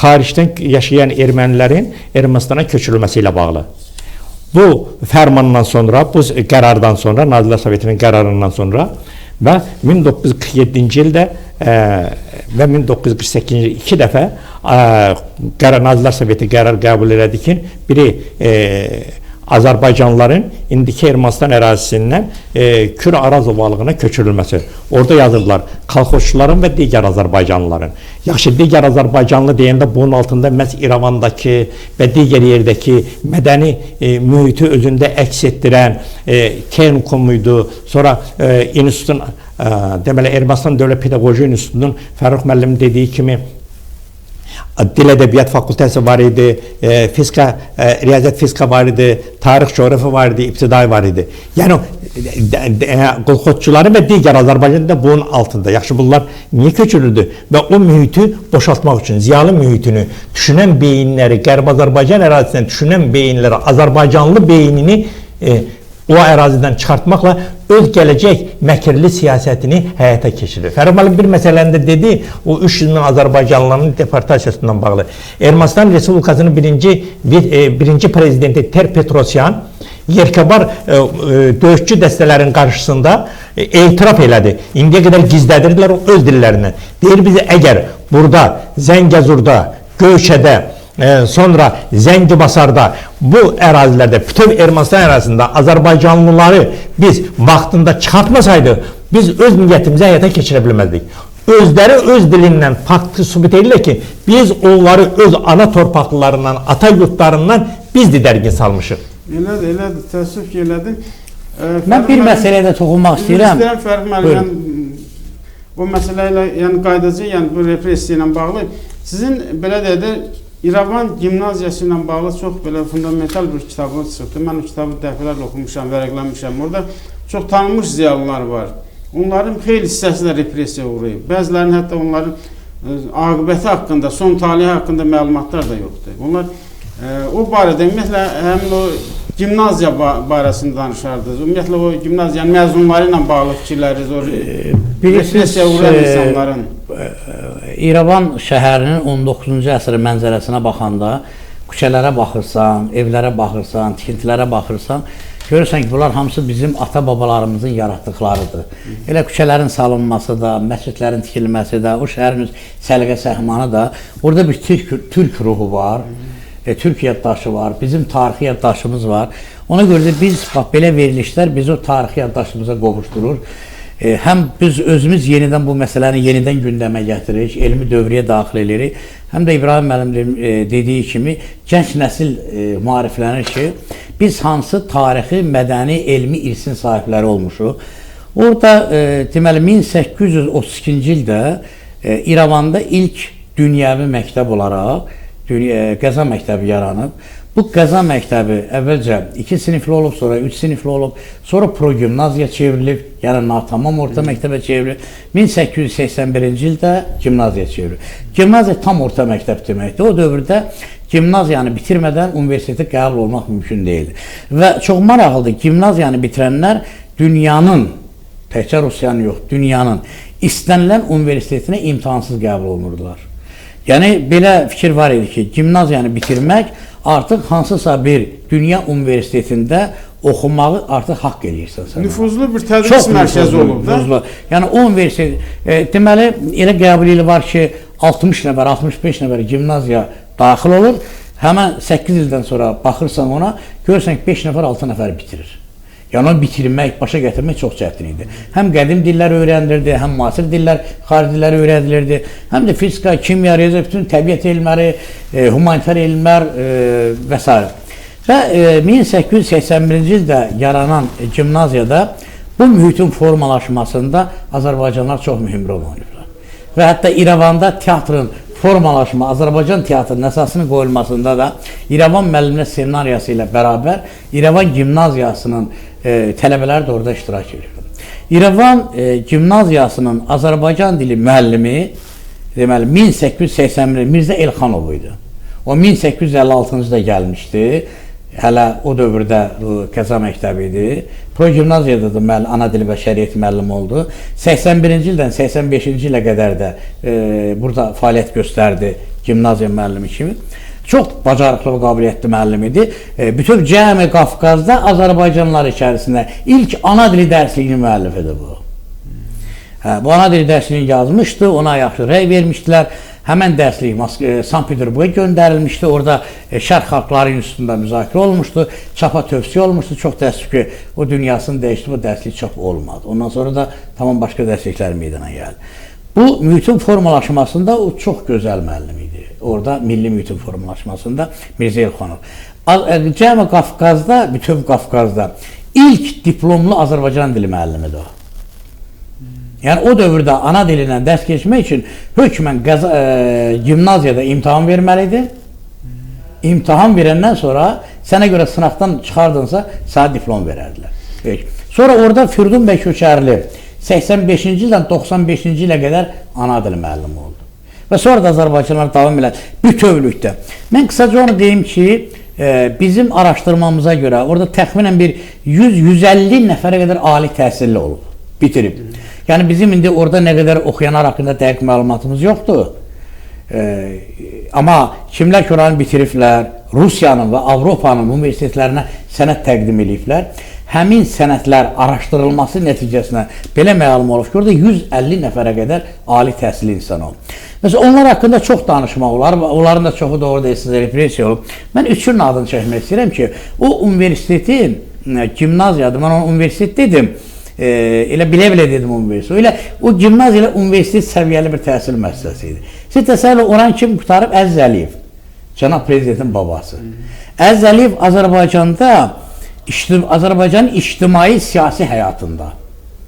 [SPEAKER 2] xaricdən yaşayan ermənilərin Ermənistana köçürülməsi ilə bağlı. Bu fərmandan sonra, bu qərardan sonra, Nazirlər Sovetinin qərarından sonra və 1947-ci ildə və 1948-ci iki dəfə Nazirlər Soveti qərar qəbul elədi ki, biri Azərbaycanlıların indiki Ermənistan ərazisindən Kür Araz ovalığına köçürülməsi. Orada yazırlar, kolxozçuların və digər Azərbaycanlıların. Yaxşı, digər Azərbaycanlı deyəndə bunun altında məhz İrəvandakı və digər yerdəki mədəni mühiti özündə əks etdirən Texnikum idi, sonra institutun, deməli Ermənistan Dövlət Pedaqoji İnstitutunun Fərrux müəllimin dediyi kimi Dil Ədəbiyyat Fakültəsi var idi, Riyaziyyat Fizika var idi, Tarix Coğrafi var idi, İbtidai var idi. Yəni, kolxozçuları və digər Azərbaycanda bunun altında. Yaxşı, bunlar niyə köçürüldü? Və o mühiti boşaltmaq üçün, ziyalı mühitini, düşünən beyinləri, Qərbi Azərbaycan ərazisindən düşünən beyinləri, Azərbaycanlı beynini o ərazidən çıxartmaqla öz gələcək məkirli siyasətini həyata keçirir. Fərrux müəllim bir məsələndə dedi, o 300 min Azərbaycanlıların deportasiyasından bağlı. Ermənistan Respublikasının birinci prezidenti Ter Petrosyan Yerkebar döyüşçü dəstələrin qarşısında etiraf elədi. İndiyə qədər gizlədirdilər o öz dillərindən. Deyir bizi, əgər burada, Zəngəzurda, Göyçədə, sonra Zəngibasarda, bu ərazilərdə, bütöv Ermənistan ərazisində Azərbaycanlıları biz vaxtında çıxartmasaydı, biz öz niyyətimizi həyata keçirə bilməzdik. Özləri öz dilindən faktı sübut edirlər ki, biz onları öz ana torpaqlarından, ata yurtlarından biz didərgin salmışıq.
[SPEAKER 1] Elədir, təəssüf ki, elədir.
[SPEAKER 3] Mən bir məsələyə də toxunmaq istəyirəm.
[SPEAKER 1] Fərrux müəllim, bu məsələ ilə qaydacı, bu repressiya ilə bağlı, sizin belə deyək də, İrəvan gimnaziyası ilə bağlı çox belə fundamental bir kitabınız çıxdı. Mən o kitabı dəfələrlə oxumuşam, vərəqləmişəm. Orada çox tanınmış ziyalılar var. Onların xeyli hissəsi də repressiya uğrayıb. Bəzilərinin hətta onların aqibəti haqqında, son talihi haqqında məlumatlar da yoxdur. Onlar o barədə, ümumiyyətlə, həmin o gimnaziya barəsində danışardınız. Ümumiyyətlə, o gimnaziyanın məzunları ilə bağlı fikirləriniz, o repressiya uğrayan insanların.
[SPEAKER 3] İrəvan şəhərinin 19-cu əsr mənzərəsinə baxanda, küçələrə baxırsan, evlərə baxırsan, tikintilərə baxırsan, görürsən ki, bunlar hamısı bizim ata-babalarımızın yaratdıqlarıdır. Elə küçələrin salınması da, məscidlərin tikilməsi də, o şəhərin səliqə-səhmanı da, orada bir türk ruhu var, türk yaddaşı var, bizim tarixi yaddaşımız var. Ona görə də biz, bax, belə verilişlər bizi o tarixi yaddaşımıza qovuşdurur. Həm biz özümüz yenidən bu məsələni yenidən gündəmə gətiririk, elmi dövrəyə daxil edirik. Həm də İbrahim müəllim dediyi kimi gənc nəsil maariflənir ki, biz hansı tarixi, mədəni, elmi irsin sahibləri olmuşuq. Orada deməli 1832-ci ildə İrəvanda ilk dünyəvi məktəb olaraq Qəza məktəbi yaranıb. Bu Qəza məktəbi əvvəlcə 2 sinifli olub, sonra 3 sinifli olub, sonra progimnaziya çevrilib, yəni natamam orta məktəbə çevrilib. 1881-ci ildə gimnaziya çevrilib. Gimnaziya tam orta məktəb deməkdir. O dövrdə gimnaziyanı bitirmədən universitetə qəbul olmaq mümkün deyildi. Və çox maraqlıdır, gimnaziyanı bitirənlər dünyanın, təkcə Rusiyanın yox, dünyanın istənilən universitetinə imtahansız qəbul olunurdular. Yəni, belə fikir var idi ki, gimnaziyanı bitirmək artıq hansısa bir dünya universitetində oxumağı artıq haqq edirsən sən.
[SPEAKER 1] Nüfuzlu bir tədris mərkəzi olub da.
[SPEAKER 3] Yəni, o universitet, deməli, elə qəbul ili var ki, 60 nəfər, 65 nəfər gimnaziya daxil olur. Həmən 8 ildən sonra baxırsan ona, görürsən ki, 5 nəfər, 6 nəfər bitirir. Yəni, onu bitirmək, başa gətirmək çox çətin idi. Həm qədim dillər öyrənilirdi, həm müasir dillər, xarici dillər öyrədilirdi. Həm də fizika, kimya, riyaziyyat, bütün təbiət elmləri, humanitar elmlər və s. Və 1881-ci ildə yaranan gimnaziyada bu mühitin formalaşmasında Azərbaycanlar çox mühüm rol oynayıblar. Və hətta İrəvanda teatrın formalaşma, Azərbaycan teatrının əsasının qoyulmasında da İrəvan müəllimlər seminariyası ilə bərabər İrəvan gimnaziyasının tələbələri də orada iştirak edir. İrəvan gimnaziyasının Azərbaycan dili müəllimi deməli 1881 Mirzə Elxanov idi. O 1856-cı da gəlmişdi. Hələ o dövrdə Qəza məktəbi idi. Progimnaziyada da ana dili və şəriət müəllimi oldu. 81-ci ildən 85-ci ilə qədər də burada fəaliyyət göstərdi gimnaziya müəllimi kimi. Çox bacarıqlı və qabiliyyətli müəllim idi. Bütün Cəmi Qafqazda Azərbaycanlılar içərisində ilk ana dili dərsliyinin müəllifidir bu. Bu ana dili dərsliyini yazmışdı, ona yaxşı rəy vermişdilər. Həmən dərslik Sankt-Peterburqa göndərilmişdi. Orada Şərq Xalqları İnstitutunda müzakirə olmuşdu. Çapa tövsiyə olmuşdu. Çox təəssüf ki, o dünyasını dəyişdi, bu dərslik çap olmadı. Ondan sonra da tamam başqa dərsliklər meydana gəldi. Bu mühitin formalaşmasında o çox gözəl müəllim idi. Orada milli mühitin formalaşmasında Mirzə Elxanov. Cəmi Qafqazda, bütün Qafqazda ilk diplomlu Azərbaycan dili müəllimidir o. Yəni o dövrdə ana dilindən dərs keçmək üçün hökmən gimnaziyada imtahan verməlidir. İmtahan verəndən sonra sənə görə sınaqdan çıxardınsa sənə diplom verərdilər. Sonra orada Firdun bəy Köçərli 85-ci ildən 95-ci ilə qədər ana dili müəllimi oldu. Və sonra da Azərbaycanlar davam elədi bütövlükdə. Mən qısaca onu deyim ki, bizim araşdırmamıza görə orada təxminən bir 100-150 nəfərə qədər ali təhsilli olub, bitirib. Yəni bizim indi orada nə qədər oxuyanlar haqqında dəqiq məlumatımız yoxdur. Amma kimlər ki oranı bitiriblər, Rusiyanın və Avropanın universitetlərinə sənət təqdim ediblər. Həmin sənətlər araşdırılması nəticəsində belə məlum olub ki, orada 150 nəfərə qədər ali təhsilli insan olub. Məsələn, onlar haqqında çox danışmaq olar, onların da çoxu da orada sizə repressiya olub. Mən üçünün adını çəkmək istəyirəm ki, o universitetin, gimnaziyadır, mən onu universitet dedim, elə bilə-bilə dedim universitet. Elə o gimnaziya ilə universitet səviyyəli bir təhsil müəssisəsi idi. Siz təsəvvür oran kim qutarıb? Əziz Əliyev, cənab prezidentin babası. Əziz Əliyev Azərbaycanın ictimai siyasi həyatında,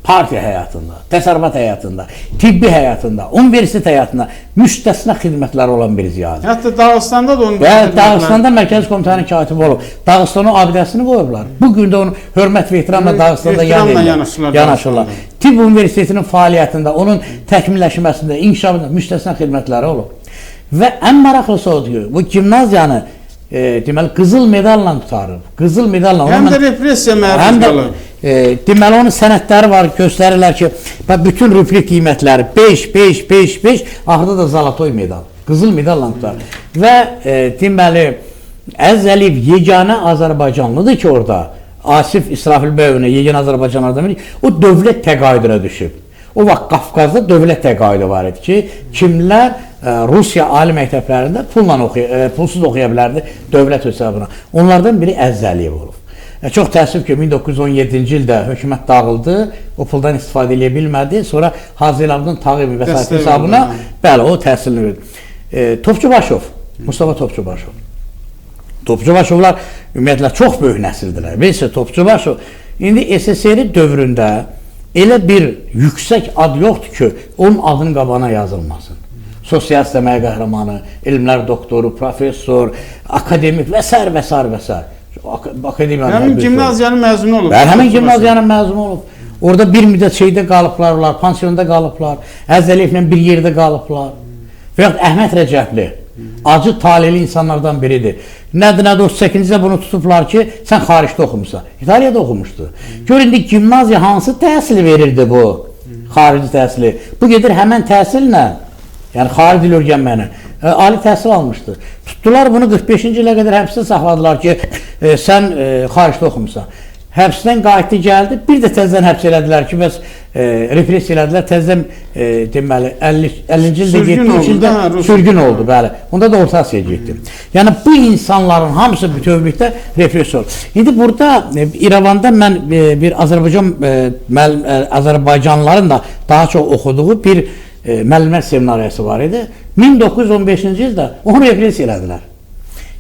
[SPEAKER 3] partiya həyatında, təsərrüfat həyatında, tibbi həyatında, universitet həyatında müstəsna xidmətləri olan bir ziyadır.
[SPEAKER 1] Hətta Dağıstanda da onun
[SPEAKER 3] Dağıstanda Mərkəzi Komitənin katibi olub. Dağıstanın abidəsini qoyublar. Bugün də onun hörmət və ehtiramla Dağıstanda yanaşırlar. Tibb Universitetinin fəaliyyətində, onun təkmilləşməsində, inkişafında müstəsna xidmətləri olub. Və ən maraqlısı odur ki, bu gimnaziyanı deməli qızıl medalla qutarıb. Qızıl medalla.
[SPEAKER 1] Həm də repressiya məruz qalıb.
[SPEAKER 3] Deməli onun sənədləri var, göstərirlər ki, bütün rubrik qiymətləri 5, 5, 5, 5, axırda da zalatoy medal, qızıl medalla qutarıb. Və deməli Əziz Əliyev yeganə Azərbaycanlıdır ki, orada Asif İsrafil bəyovuna yegin Azərbaycanlardan biri, o dövlət təqaüdünə düşüb. O vaxt Qafqazda dövlət təqaüdü var idi ki, kimlər Rusiya ali məktəblərində pulsuz oxuya bilərdi dövlət hesabına. Onlardan biri Əziz Əliyev olub. Çox təəssüf ki, 1917-ci ildə hökumət dağıldı, o puldan istifadə edə bilmədi. Sonra Hacı Zeynalabdin Tağıyev vəsait hesabına, bəli, o təhsilini verdi. Topçubaşov, Mustafa Topçubaşov. Topçubaşovlar ümumiyyətlə çox böyük nəsildirlər. Veysə Topçubaşov indi SSR dövründə elə bir yüksək ad yoxdur ki, onun adının qabağına yazılmasın. Sosial sistəməyə qəhrəmanı, elmlər doktoru, professor, akademik və s. və s. və s.
[SPEAKER 1] Həmin gimnaziyanın məzunu olub.
[SPEAKER 3] Həmin gimnaziyanın məzunu olub. Orada bir müddət şeydə qalıblar, pansiyonda qalıblar, Əziz Əliyevlə bir yerdə qalıblar. Və yaxud Əhməd Rəcəbli, acı talihli insanlardan biridir. Nədir, 38-də bunu tutublar ki, sən xaricdə oxumuşsan. İtaliyada oxumuşdu. Gör, indi gimnaziya hansı təhsili verirdi bu? Xarici təhsili. Bu gedir həmən təhsillə, yəni xarici dil öyrənməyinə, ali təhsil almışdı. Tutdular bunu 45-ci ilə qədər həbsdə saxladılar ki, sən xaricdə oxumuşsan. Həbsdən qayıtdı gəldi, bir də təzədən həbs elədilər ki, bəs repressiya elədilər, təzədən deməli 50-ci ildə 70-ci ildə sürgün oldu, bəli. Onda da Orta Asiyaya getdi. Yəni bu insanların hamısı bütövlükdə repressiya oldu. İndi burada İrəvanda mən bir Azərbaycanlıların da daha çox oxuduğu bir müəllimlər seminariyası var idi. 1915-ci ildə onu repressiya elədilər.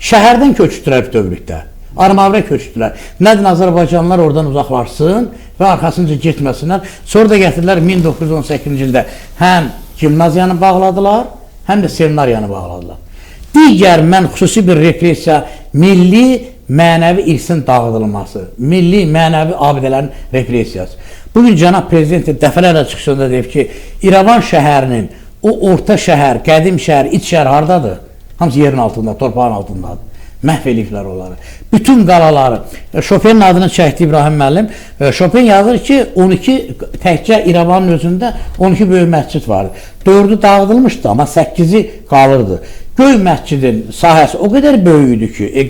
[SPEAKER 3] Şəhərdən köçürdülər bütövlükdə. Armavrə köçdülər. Nədir, Azərbaycanlılar oradan uzaqlaşsın və arxasınca getməsinlər. Sonra da gətirdilər 1918-ci ildə həm gimnaziyanı bağladılar, həm də seminariyanı bağladılar. Digər mən xüsusi bir repressiya, milli mənəvi irsin dağıdılması, milli mənəvi abidələrin repressiyası. Bugün cənab prezident dəfələrlə çıxışında deyib ki, İrəvan şəhərinin o orta şəhər, qədim şəhər, iç şəhər hardadır? Hamısı yerin altında, torpağın altındadır. Məhv eləyiblər onları. Bütün qalaları, Şopenin adını çəkdi İbrahim müəllim. Şopen yazır ki, 12 təkcə İrəvanın özündə 12 böyük məscid vardı. 4-ü dağıdılmışdı, amma 8-i qalırdı. Göy məscidin sahəsi o qədər böyük idi ki,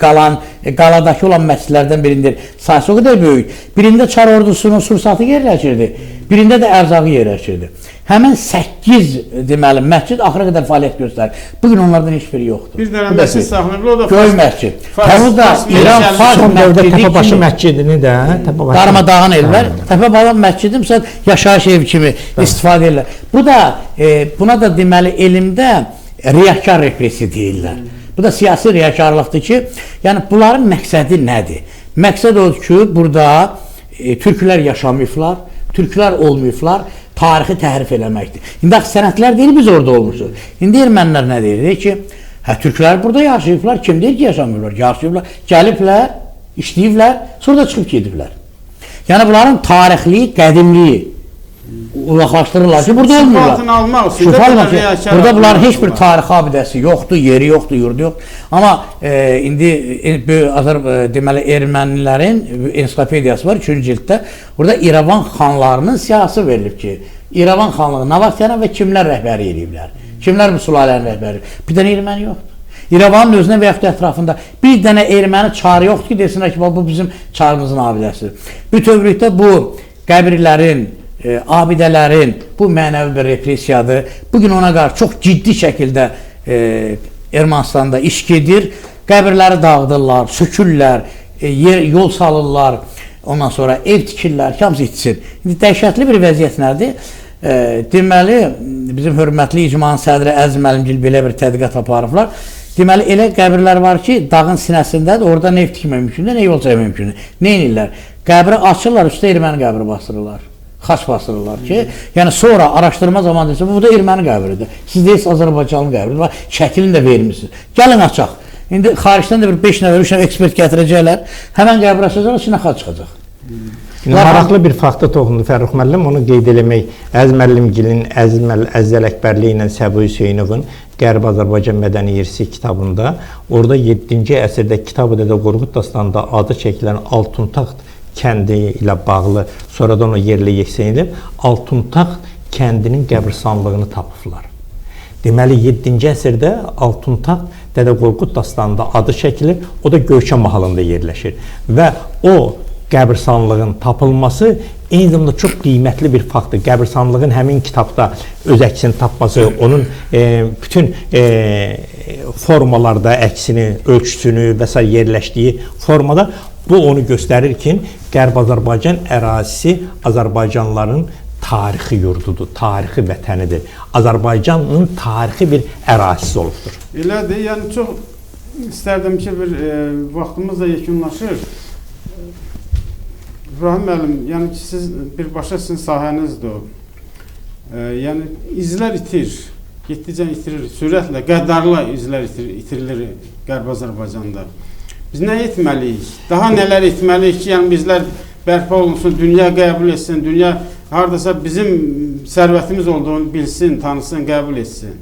[SPEAKER 3] qaladakı olan məscidlərdən birindir, sahəsi o qədər böyük. Birində Çar ordusunun sursatı yerləşirdi, birində də ərzağı yerləşirdi. Həmin 8 deməli məscid axıra qədər fəaliyyət göstərir. Bugün onlardan heç biri yoxdur.
[SPEAKER 1] Bir dənə məscid saxlayıblar, o da
[SPEAKER 3] Göy məscid. Təbu da İran Fars
[SPEAKER 2] Təpəbaşı məscidini də
[SPEAKER 3] darmadağın edirlər. Təpəbaşı məscidi məsələn yaşayış evi kimi istifadə edirlər. Bu da buna da deməli elmdə riyakar repressiya deyirlər. Bu da siyasi riyakarlıqdır ki, yəni bunların məqsədi nədir? Məqsəd odur ki, burada türklər yaşamayıblar, türklər olmayıblar, tarixi təhrif eləməkdir. İndi axı sənədlər deyil, biz orada olmuşuq. İndi ermənilər nə deyir? Deyir ki, türklər burada yaşayıblar, kim deyir ki, yaşamıyorlar? Yaşayıblar, gəliblər, işləyiblər, sonra da çıxıb gediblər. Yəni bunların tarixliyi, qədimliyi uzaqlaşdırırlar ki, burada olmuyorlar.
[SPEAKER 1] Şüfatını almaq üçün
[SPEAKER 3] burada bunların heç bir tarixi abidəsi yoxdur, yeri yoxdur, yurdu yoxdur. Amma indi deməli ermənilərin ensiklopediyası var 3-cü cilddə. Burada İrəvan xanlarının siyahısı verilib ki, İrəvan xanlığı nə vaxt yaran və kimlər rəhbəri eləyiblər? Kimlər bu sülalənin rəhbəri? Bir dənə erməni yoxdur. İrəvanın özünə və yaxud ətrafında bir dənə erməni çarı yoxdur ki, desinlər ki, bu bizim çarımızın abidəsidir. Bütövlükdə bu qəbirlərin, abidələrin bu mənəvi bir repressiyadır. Bugün ona qarşı çox ciddi şəkildə Ermənistanda iş gedir. Qəbirləri dağıdırlar, sökürlər, yol salırlar, ondan sonra ev tikirlər, hamısı itsin. İndi dəhşətli bir vəziyyət nədir? Deməli, bizim hörmətli icmanın sədri Əziz müəllimgil belə bir tədqiqat aparıblar. Deməli, elə qəbirlər var ki, dağın sinəsindədir, orada ev tikmək mümkündür, nə yol çəkmək mümkündür. Nə edirlər? Qəbri açırlar, üstə erməni qəbri bastırırlar. Xaç bastırırlar ki, yəni sonra araşdırma zamanı desə, bu da erməni qəbridir. Siz deyirsiniz Azərbaycanlı qəbridir, şəklini də vermişsiniz. Gəlin açaq. İndi xaricdən də bir 5 nəfər, 3 nəfər ekspert gətirəcəklər, həmən qəbri açacaqlar, içinə xaç çıxacaq.
[SPEAKER 2] Maraqlı bir fakta toxundu Fərrux müəllim, onu qeyd eləmək. Əziz müəllimgilin, Əziz Ələkbərli ilə Səbu Hüseynovun Qərbi Azərbaycan Mədəni İrsi kitabında, orada 7-ci əsrdə Kitab-ı Dədə Qorqud dastanında adı çəkilən Altuntaxt kəndi ilə bağlı, sonradan o yerlə yeksən edib, Altuntaxt kəndinin qəbristanlığını tapıblar. Deməli, 7-ci əsrdə Altuntaxt Dədə Qorqud dastanında adı çəkilir, o da Göyçə mahalında yerləşir. Və o qəbirstanlığın tapılması eyni zamanda çox qiymətli bir faktdır. Qəbirstanlığın həmin kitabda öz əksini tapması, onun bütün formalarda əksini, ölçüsünü və s. yerləşdiyi formada bu onu göstərir ki, Qərb Azərbaycan ərazisi Azərbaycanlıların tarixi yurdudur, tarixi vətənidir. Azərbaycanın tarixi bir ərazisi olubdur.
[SPEAKER 1] Elədir, yəni çox istərdim ki, bir vaxtımız da yekunlaşır. İbrahim müəllim, yəni ki, siz birbaşa sizin sahənizdir o. Yəni izlər itir, getdikcə itirir, sürətlə, qəddarla izlər itirilir Qərb Azərbaycanda. Biz nə etməliyik? Daha nələr etməliyik ki, yəni bizlər bərpa olunsun, dünya qəbul etsin, dünya hardasa bizim sərvətimiz olduğunu bilsin, tanısın, qəbul etsin.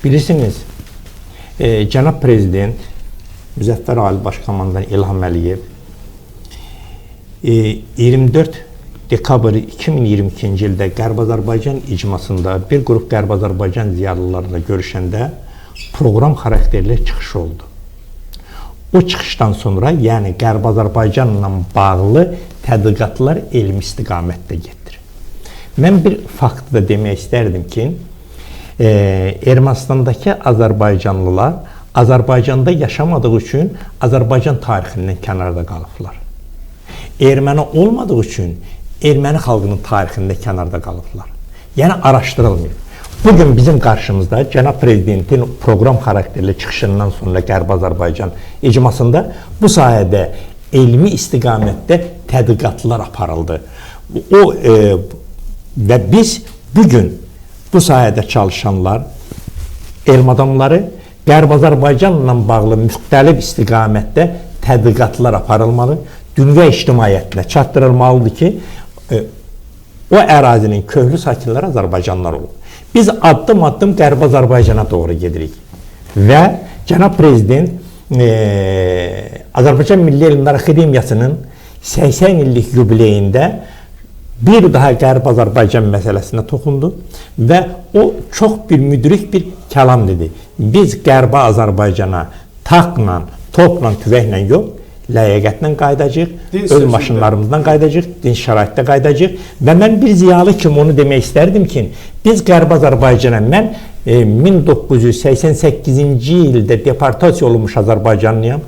[SPEAKER 1] Bilirsiniz,
[SPEAKER 2] Cənab Prezident Müzəffər Ali Başkomandan İlham Əliyev 24 dekabr 2022-ci ildə Qərb Azərbaycan icmasında bir qrup Qərb Azərbaycan ziyarlılarla görüşəndə proqram xarakterli çıxış oldu. O çıxışdan sonra, yəni Qərb Azərbaycanla bağlı tədqiqatlar elmi istiqamətdə getdir. Mən bir faktı da demək istərdim ki, Ermənistandakı Azərbaycanlılar Azərbaycanda yaşamadığı üçün Azərbaycan tarixindən kənarda qalıblar. Erməni olmadığı üçün erməni xalqının tarixində kənarda qalıblar. Yəni araşdırılmıyor. Bugün bizim qarşımızda Cənab Prezidentin proqram xarakterli çıxışından sonra Qərb Azərbaycan icmasında bu sahədə elmi istiqamətdə tədqiqatlar aparıldı. Və biz bugün bu sahədə çalışanlar, elm adamları Qərb Azərbaycanla bağlı müxtəlif istiqamətdə tədqiqatlar aparılmalı, dünya ictimaiyyətinə çatdırılmalıdır ki, o ərazinin köhlü sakinləri Azərbaycanlılar olub. Biz addım-addım Qərb Azərbaycana doğru gedirik. Və Cənab Prezident Azərbaycan Milli Elmlər Akademiyasının 80 illik yubileyində bir daha Qərb Azərbaycan məsələsinə toxundu və o çox bir müdrik bir kəlam dedi. Biz Qərb Azərbaycana tankla, topla, tüfəklə yox, ləyaqətlə qayıdacaq, öz maşınlarımızdan qayıdacaq, dinç şəraitdə qayıdacaq və mən bir ziyalı kimi onu demək istərdim ki, biz Qərb Azərbaycana, mən 1988-ci ildə deportasiya olunmuş Azərbaycanlıyam,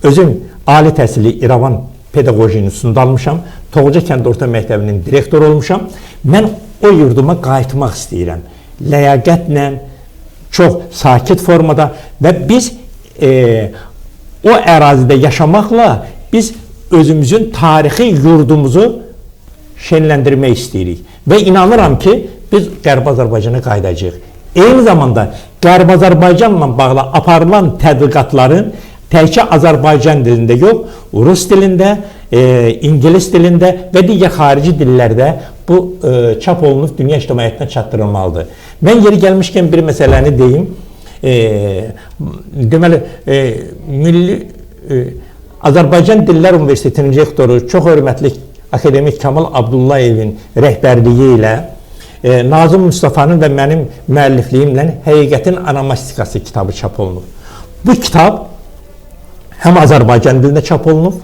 [SPEAKER 2] özüm ali təhsili İrəvan Pedaqoji İnstitutunda almışam, Toğuca kənd orta məktəbinin direktoru olmuşam, mən o yurduma qayıtmaq istəyirəm, ləyaqətlə, çox sakit formada və biz o ərazidə yaşamaqla biz özümüzün tarixi yurdumuzu şenləndirmək istəyirik. Və inanıram ki, biz Qərb Azərbaycana qayıdacağıq. Eyni zamanda Qərb Azərbaycanla bağlı aparılan tədqiqatların təkcə Azərbaycan dilində yox, Rus dilində, İngilis dilində və digər xarici dillərdə bu çap olunub dünya ictimaiyyətinə çatdırılmalıdır. Mən yeri gəlmişkən bir məsələni deyim. Deməli, Azərbaycan Dillər Universitetinin rektoru, çox hörmətli akademik Kamal Abdullayevin rəhbərliyi ilə Nazım Mustafanın və mənim müəllifliyimlə Həqiqətin Anamastikası kitabı çap olunub. Bu kitab həm Azərbaycan dilində çap olunub,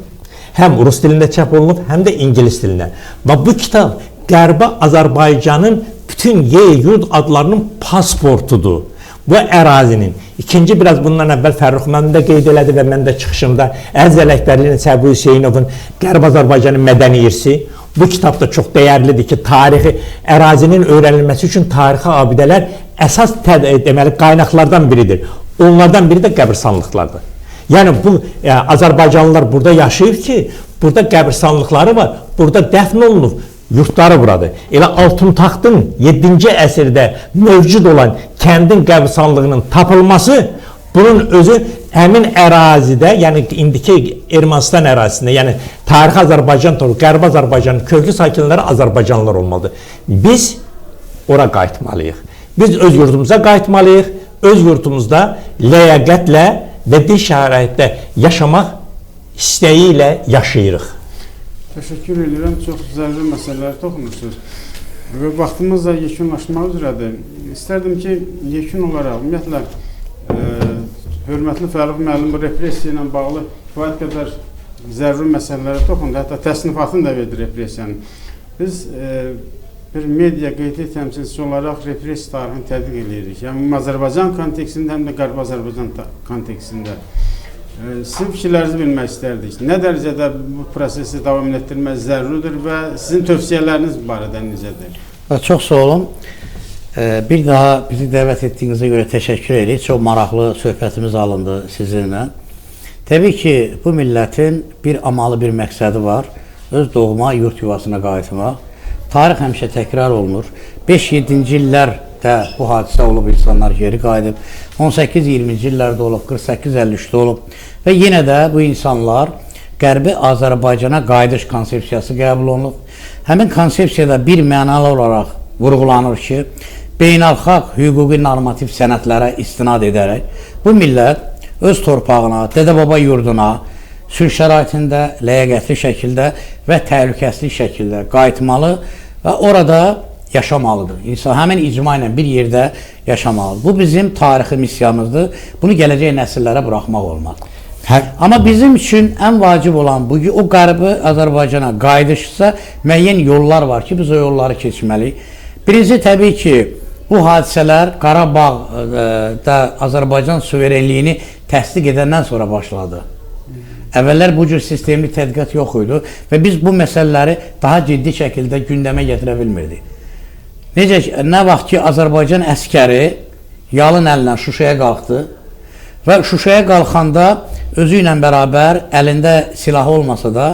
[SPEAKER 2] həm Rus dilində çap olunub, həm də İngilis dilində. Və bu kitab Qərbi Azərbaycanın bütün yer-yurd adlarının pasportudur. Bu ərazinin, ikinci biraz bundan əvvəl Fərrux müəllim də qeyd elədi və mən də çıxışımda Əziz Ələkbərlinin, Səbu Hüseynovun Qərb Azərbaycanın mədəni irsi, bu kitab da çox dəyərlidir ki, tarixi, ərazinin öyrənilməsi üçün tarixi abidələr əsas deməli, qaynaqlardan biridir. Onlardan biri də qəbirstanlıqlardır. Yəni, bu Azərbaycanlılar burada yaşayıb ki, burada qəbirstanlıqları var, burada dəfn olunub. Yurtları buradır. Elə Altıntaxtın 7-ci əsrdə mövcud olan kəndin qəbirstanlığının tapılması bunun özü həmin ərazidə, yəni indiki Ermənistan ərazisində, yəni tarixi Azərbaycan, Qərbi Azərbaycanın köklü sakinləri Azərbaycanlılar olmalıdır. Biz ora qayıtmalıyıq. Biz öz yurdumuza qayıtmalıyıq, öz yurdumuzda ləyaqətlə və dinç şəraitdə yaşamaq istəyi ilə yaşayırıq.
[SPEAKER 1] Təşəkkür edirəm. Çox zəruri məsələlərə toxunursunuz. Və vaxtımız da yekunlaşmaq üzrədir. İstərdim ki, yekun olaraq, ümumiyyətlə, hörmətli Fərrux müəllim bu repressiya ilə bağlı kifayət qədər zəruri məsələlərə toxundu, hətta təsnifatını da verdi repressiyanın. Biz bir media qeydi təmsilçisi olaraq repressiya tarixini tədqiq edirik. Yəni Azərbaycan kontekstində, həm də Qərbi Azərbaycan kontekstində. Sizin fikirlərinizi bilmək istərdik. Nə dərəcədə bu prosesi davam etdirmək zəruridir və sizin tövsiyələriniz barədə necədir?
[SPEAKER 3] Çox sağ olun. Bir daha bizi dəvət etdiyinizə görə təşəkkür edirik. Çox maraqlı söhbətimiz alındı sizinlə. Təbii ki, bu millətin bir amalı, bir məqsədi var. Öz doğma yurt yuvasına qayıtmaq. Tarix həmişə təkrar olunur. 5-7-ci illərdə bu hadisə olub, insanlar geri qayıdıb. 18-20-ci illərdə olub, 48-53-də olub. Və yenə də bu insanlar Qərbi Azərbaycana qayıdış konsepsiyası qəbul olunub. Həmin konsepsiyada bir mənalı olaraq vurğulanır ki, beynəlxalq hüquqi normativ sənədlərə istinad edərək bu millət öz torpağına, dədə-baba yurduna sülh şəraitində, ləyaqətli şəkildə və təhlükəsizlik şəkildə qayıtmalı və orada yaşamalıdır. İnsan həmin icma ilə bir yerdə yaşamalıdır. Bu bizim tarixi missiyamızdır. Bunu gələcək nəsillərə buraxmaq olmaz. Amma bizim üçün ən vacib olan bu ki, o Qərbi Azərbaycana qayıdışsa müəyyən yollar var ki, biz o yolları keçməliyik. Birinci, təbii ki, bu hadisələr Qarabağda Azərbaycan suverenliyini təsdiq edəndən sonra başladı. Əvvəllər bu cür sistemli tədqiqat yox idi və biz bu məsələləri daha ciddi şəkildə gündəmə gətirə bilmirdik. Necə ki, nə vaxt ki, Azərbaycan əskəri yalın əllə Şuşaya qalxdı və Şuşaya qalxanda özü ilə bərabər əlində silahı olmasa da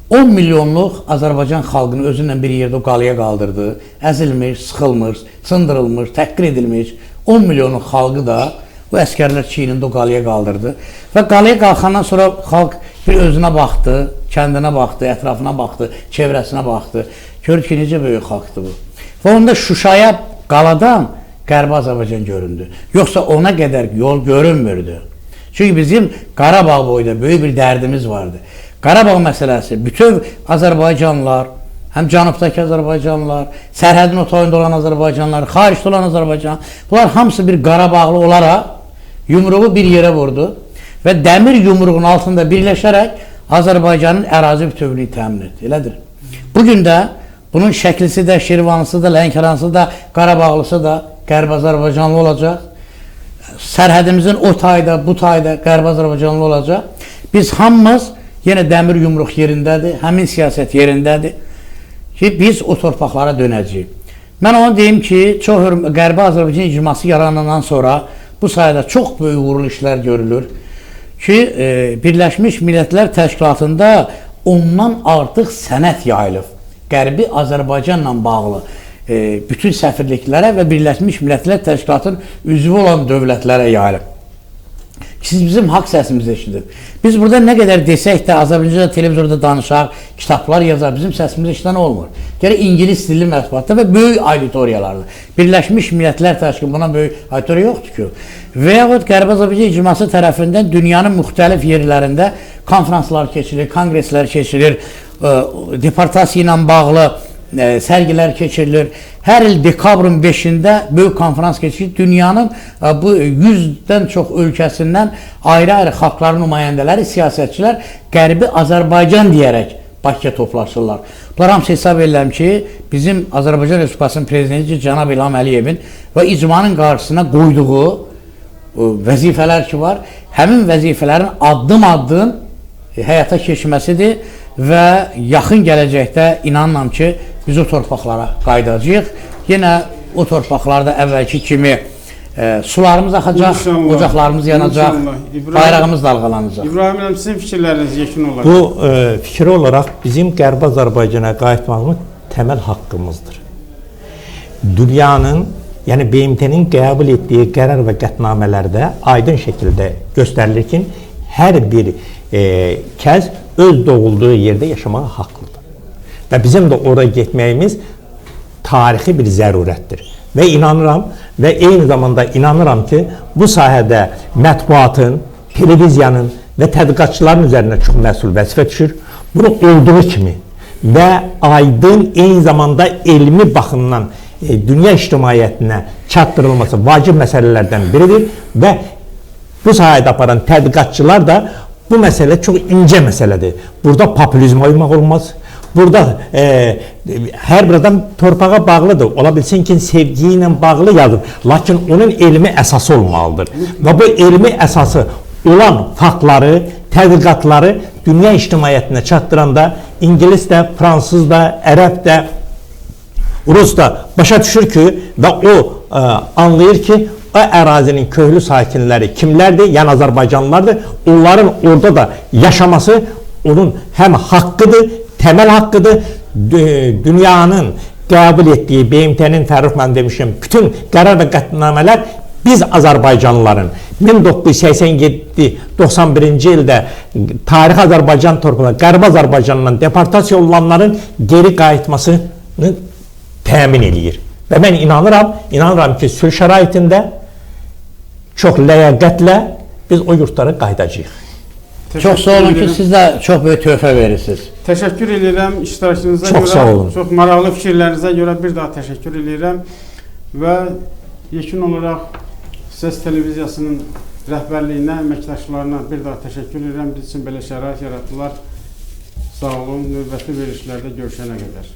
[SPEAKER 3] 10 milyonluq Azərbaycan xalqını özünlə bir yerdə qalaya qaldırdı. Əzilmiş, sıxılmış, sındırılmış, təhqir edilmiş 10 milyonluq xalqı da bu əskərlər çiynində o qalaya qaldırdı. Və qalaya qalxandan sonra xalq bir özünə baxdı, kəndinə baxdı, ətrafına baxdı, çevrəsinə baxdı. Görür ki, necə böyük xalqdır bu. Və onda Şuşaya qaladan Qərbi Azərbaycan göründü. Yoxsa ona qədər yol görünmürdü. Çünki bizim Qarabağ boyda böyük bir dərdimiz vardı. Qarabağ məsələsi bütün Azərbaycanlılar, həm cənubdakı Azərbaycanlılar, sərhədin o tayında olan Azərbaycanlılar, xaricdə olan Azərbaycan, bunlar hamısı bir Qarabağlı olaraq yumruğu bir yerə vurdu və dəmir yumruğun altında birləşərək Azərbaycanın ərazi bütövlüyünü təmin etdi. Elədir. Bugün də bunun şəklisi də, Şirvanlısı da, Lənkəranlısı da, Qarabağlısı da Qərbi Azərbaycanlı olacaq. Sərhədimizin o tayda, bu tayda Qərbi Azərbaycanlı olacaq. Biz hamımız yenə dəmir yumruq yerindədir, həmin siyasət yerindədir ki, biz o torpaqlara dönəcəyik. Mən onu deyim ki, Qərbi Azərbaycan icması yaranandan sonra bu sayədə çox böyük uğurlu işlər görülür ki, Birləşmiş Millətlər Təşkilatında ondan artıq sənəd yayılıb. Qərbi Azərbaycanla bağlı bütün səfirliklərə və Birləşmiş Millətlər Təşkilatının üzvü olan dövlətlərə yayılıb. Siz bizim haqq səsimizi eşidib. Biz burada nə qədər desək də, Azərbaycanca televizorda danışaq, kitablar yazar, bizim səsimiz eşidən olmur. Gərək İngilis dilli mətbuatda və böyük auditoriyalarda. Birləşmiş Millətlər Təşkilatı buna böyük auditoriya yoxdur ki. Və yaxud Qərbi Azərbaycan icması tərəfindən dünyanın müxtəlif yerlərində konferanslar keçirir, kongreslər keçirir, deportasiya ilə bağlı sərgilər keçirilir. Hər il dekabrın 5-də böyük konferans keçirir. Dünyanın bu 100-dən çox ölkəsindən ayrı-ayrı xalqların nümayəndələri, siyasətçilər Qərbi Azərbaycan deyərək Bakıya toplaşırlar. Bunlar hamısı hesab edirəm ki, bizim Azərbaycan Respublikasının prezidenti Cənab İlham Əliyevin və icmanın qarşısına qoyduğu vəzifələr ki var, həmin vəzifələrin addım-addım həyata keçməsidir və yaxın gələcəkdə inanıram ki, biz o torpaqlara qayıdacağıq. Yenə o torpaqlarda əvvəlki kimi sularımız axacaq, ocaqlarımız yanacaq, bayrağımız dalğalanacaq.
[SPEAKER 1] İbrahim Hanım, sizin fikirləriniz yekun olaraq?
[SPEAKER 2] Bu fikir olaraq bizim Qərbi Azərbaycana qayıtmağımız təməl haqqımızdır. Dünyanın, yəni BMT-nin qəbul etdiyi qərar və qətnamələrdə aydın şəkildə göstərilir ki, hər bir kəs öz doğulduğu yerdə yaşamağa haqlıdır. Və bizim də oraya getməyimiz tarixi bir zərurətdir. Və inanıram və eyni zamanda inanıram ki, bu sahədə mətbuatın, televiziyanın və tədqiqatçıların üzərinə çox məsul vəzifə düşür. Bunu olduğu kimi və aydın eyni zamanda elmi baxımdan dünya ictimaiyyətinə çatdırılması vacib məsələlərdən biridir və bu sahədə aparan tədqiqatçılar da Bu məsələ çox incə məsələdir. Burada populizm oymaq olmaz. Burada hər bir adam torpağa bağlıdır. Ola bilsin ki, sevgi ilə bağlı yazıb. Lakin onun elmi əsası olmalıdır. Və bu elmi əsası olan faktları, tədqiqatları dünya ictimaiyyətinə çatdıranda İngilis də, Fransız da, Ərəb də, Rus da başa düşür ki və o anlayır ki, o ərazinin köhlü sakinləri kimlərdir? Yəni Azərbaycanlılardır. Onların orada da yaşaması onun həm haqqıdır, təməl haqqıdır. Dünyanın qəbul etdiyi BMT-nin Fərrux mən demişim, bütün qərar və qətnamələr biz Azərbaycanlıların 1987-91-ci ildə tarixi Azərbaycan torpağına, Qərbi Azərbaycandan deportasiya olunanların geri qayıtmasını təmin edir. Və mən inanıram ki, sülh şəraitində çox ləyaqətlə biz o yurtlara qayıdacağıq.
[SPEAKER 3] Çox sağ olun ki, siz də çox böyük töhfə verirsiniz.
[SPEAKER 1] Təşəkkür edirəm iştirakınıza
[SPEAKER 2] çox
[SPEAKER 1] görə,
[SPEAKER 2] sağ olun.
[SPEAKER 1] Çox maraqlı fikirlərinizə görə bir daha təşəkkür edirəm və yekun olaraq Səs Televiziyasının rəhbərliyinə, əməkdaşlarına bir daha təşəkkür edirəm. Biz üçün belə şərait yaratdılar. Sağ olun, növbəti verilişlərdə görüşənə qədər.